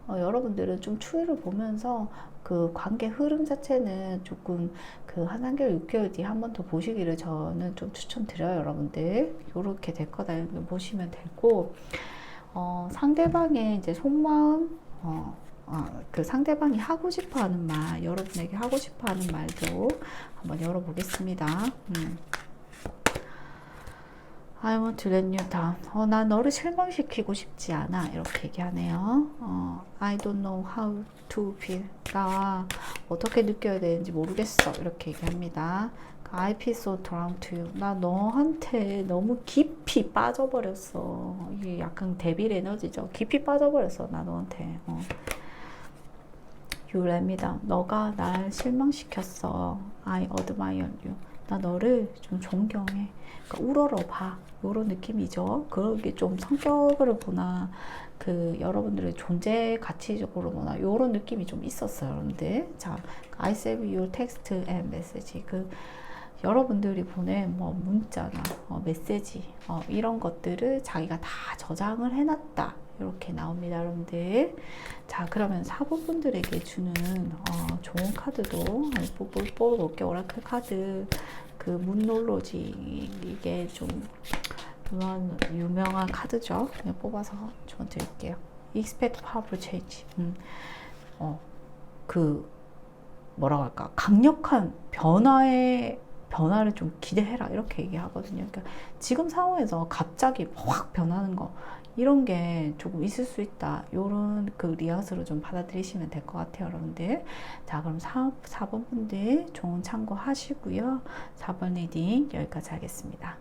여러분들은 좀 추이를 보면서 그 관계 흐름 자체는 조금 그 한 3개월, 6개월 뒤에 한 번 더 보시기를 저는 좀 추천드려요, 여러분들. 요렇게 될 거다 이렇게 보시면 되고, 상대방의 이제 속마음, 그 상대방이 하고 싶어 하는 말, 여러분에게 하고 싶어 하는 말도 한번 열어보겠습니다. I want to let you down. 나 너를 실망시키고 싶지 않아. 이렇게 얘기하네요. I don't know how to feel. 나 어떻게 느껴야 되는지 모르겠어. 이렇게 얘기합니다. I feel so drawn to you. 나 너한테 너무 깊이 빠져버렸어. 이게 약간 데빌 에너지죠. 깊이 빠져버렸어. 나 너한테. You let me down. 너가 날 실망시켰어. I admire you. 나 너를 좀 존경해. 그러니까 우러러봐. 요런 느낌이죠. 그게 좀 성격을 보나 그 여러분들의 존재 가치적으로 보나 요런 느낌이 좀 있었어요, 여러분들. 자, I save your text and message. 그 여러분들이 보낸 뭐 문자나 메시지 이런 것들을 자기가 다 저장을 해놨다. 이렇게 나옵니다, 여러분들. 자, 그러면 사부분들에게 주는 좋은 카드도 뽑아볼게요. 오라클 카드. 그 문놀로지, 이게 좀 유명한 카드죠. 그냥 뽑아서 좀 드릴게요. Expect powerful change. 그 뭐라고 할까, 강력한 변화를 좀 기대해라, 이렇게 얘기하거든요. 그러니까 지금 상황에서 갑자기 확 변하는 거, 이런 게 조금 있을 수 있다. 요런 그 뉘앙스로 좀 받아들이시면 될 것 같아요, 여러분들. 자, 그럼 4번 분들 좋은 참고하시고요. 4번 리딩 여기까지 하겠습니다.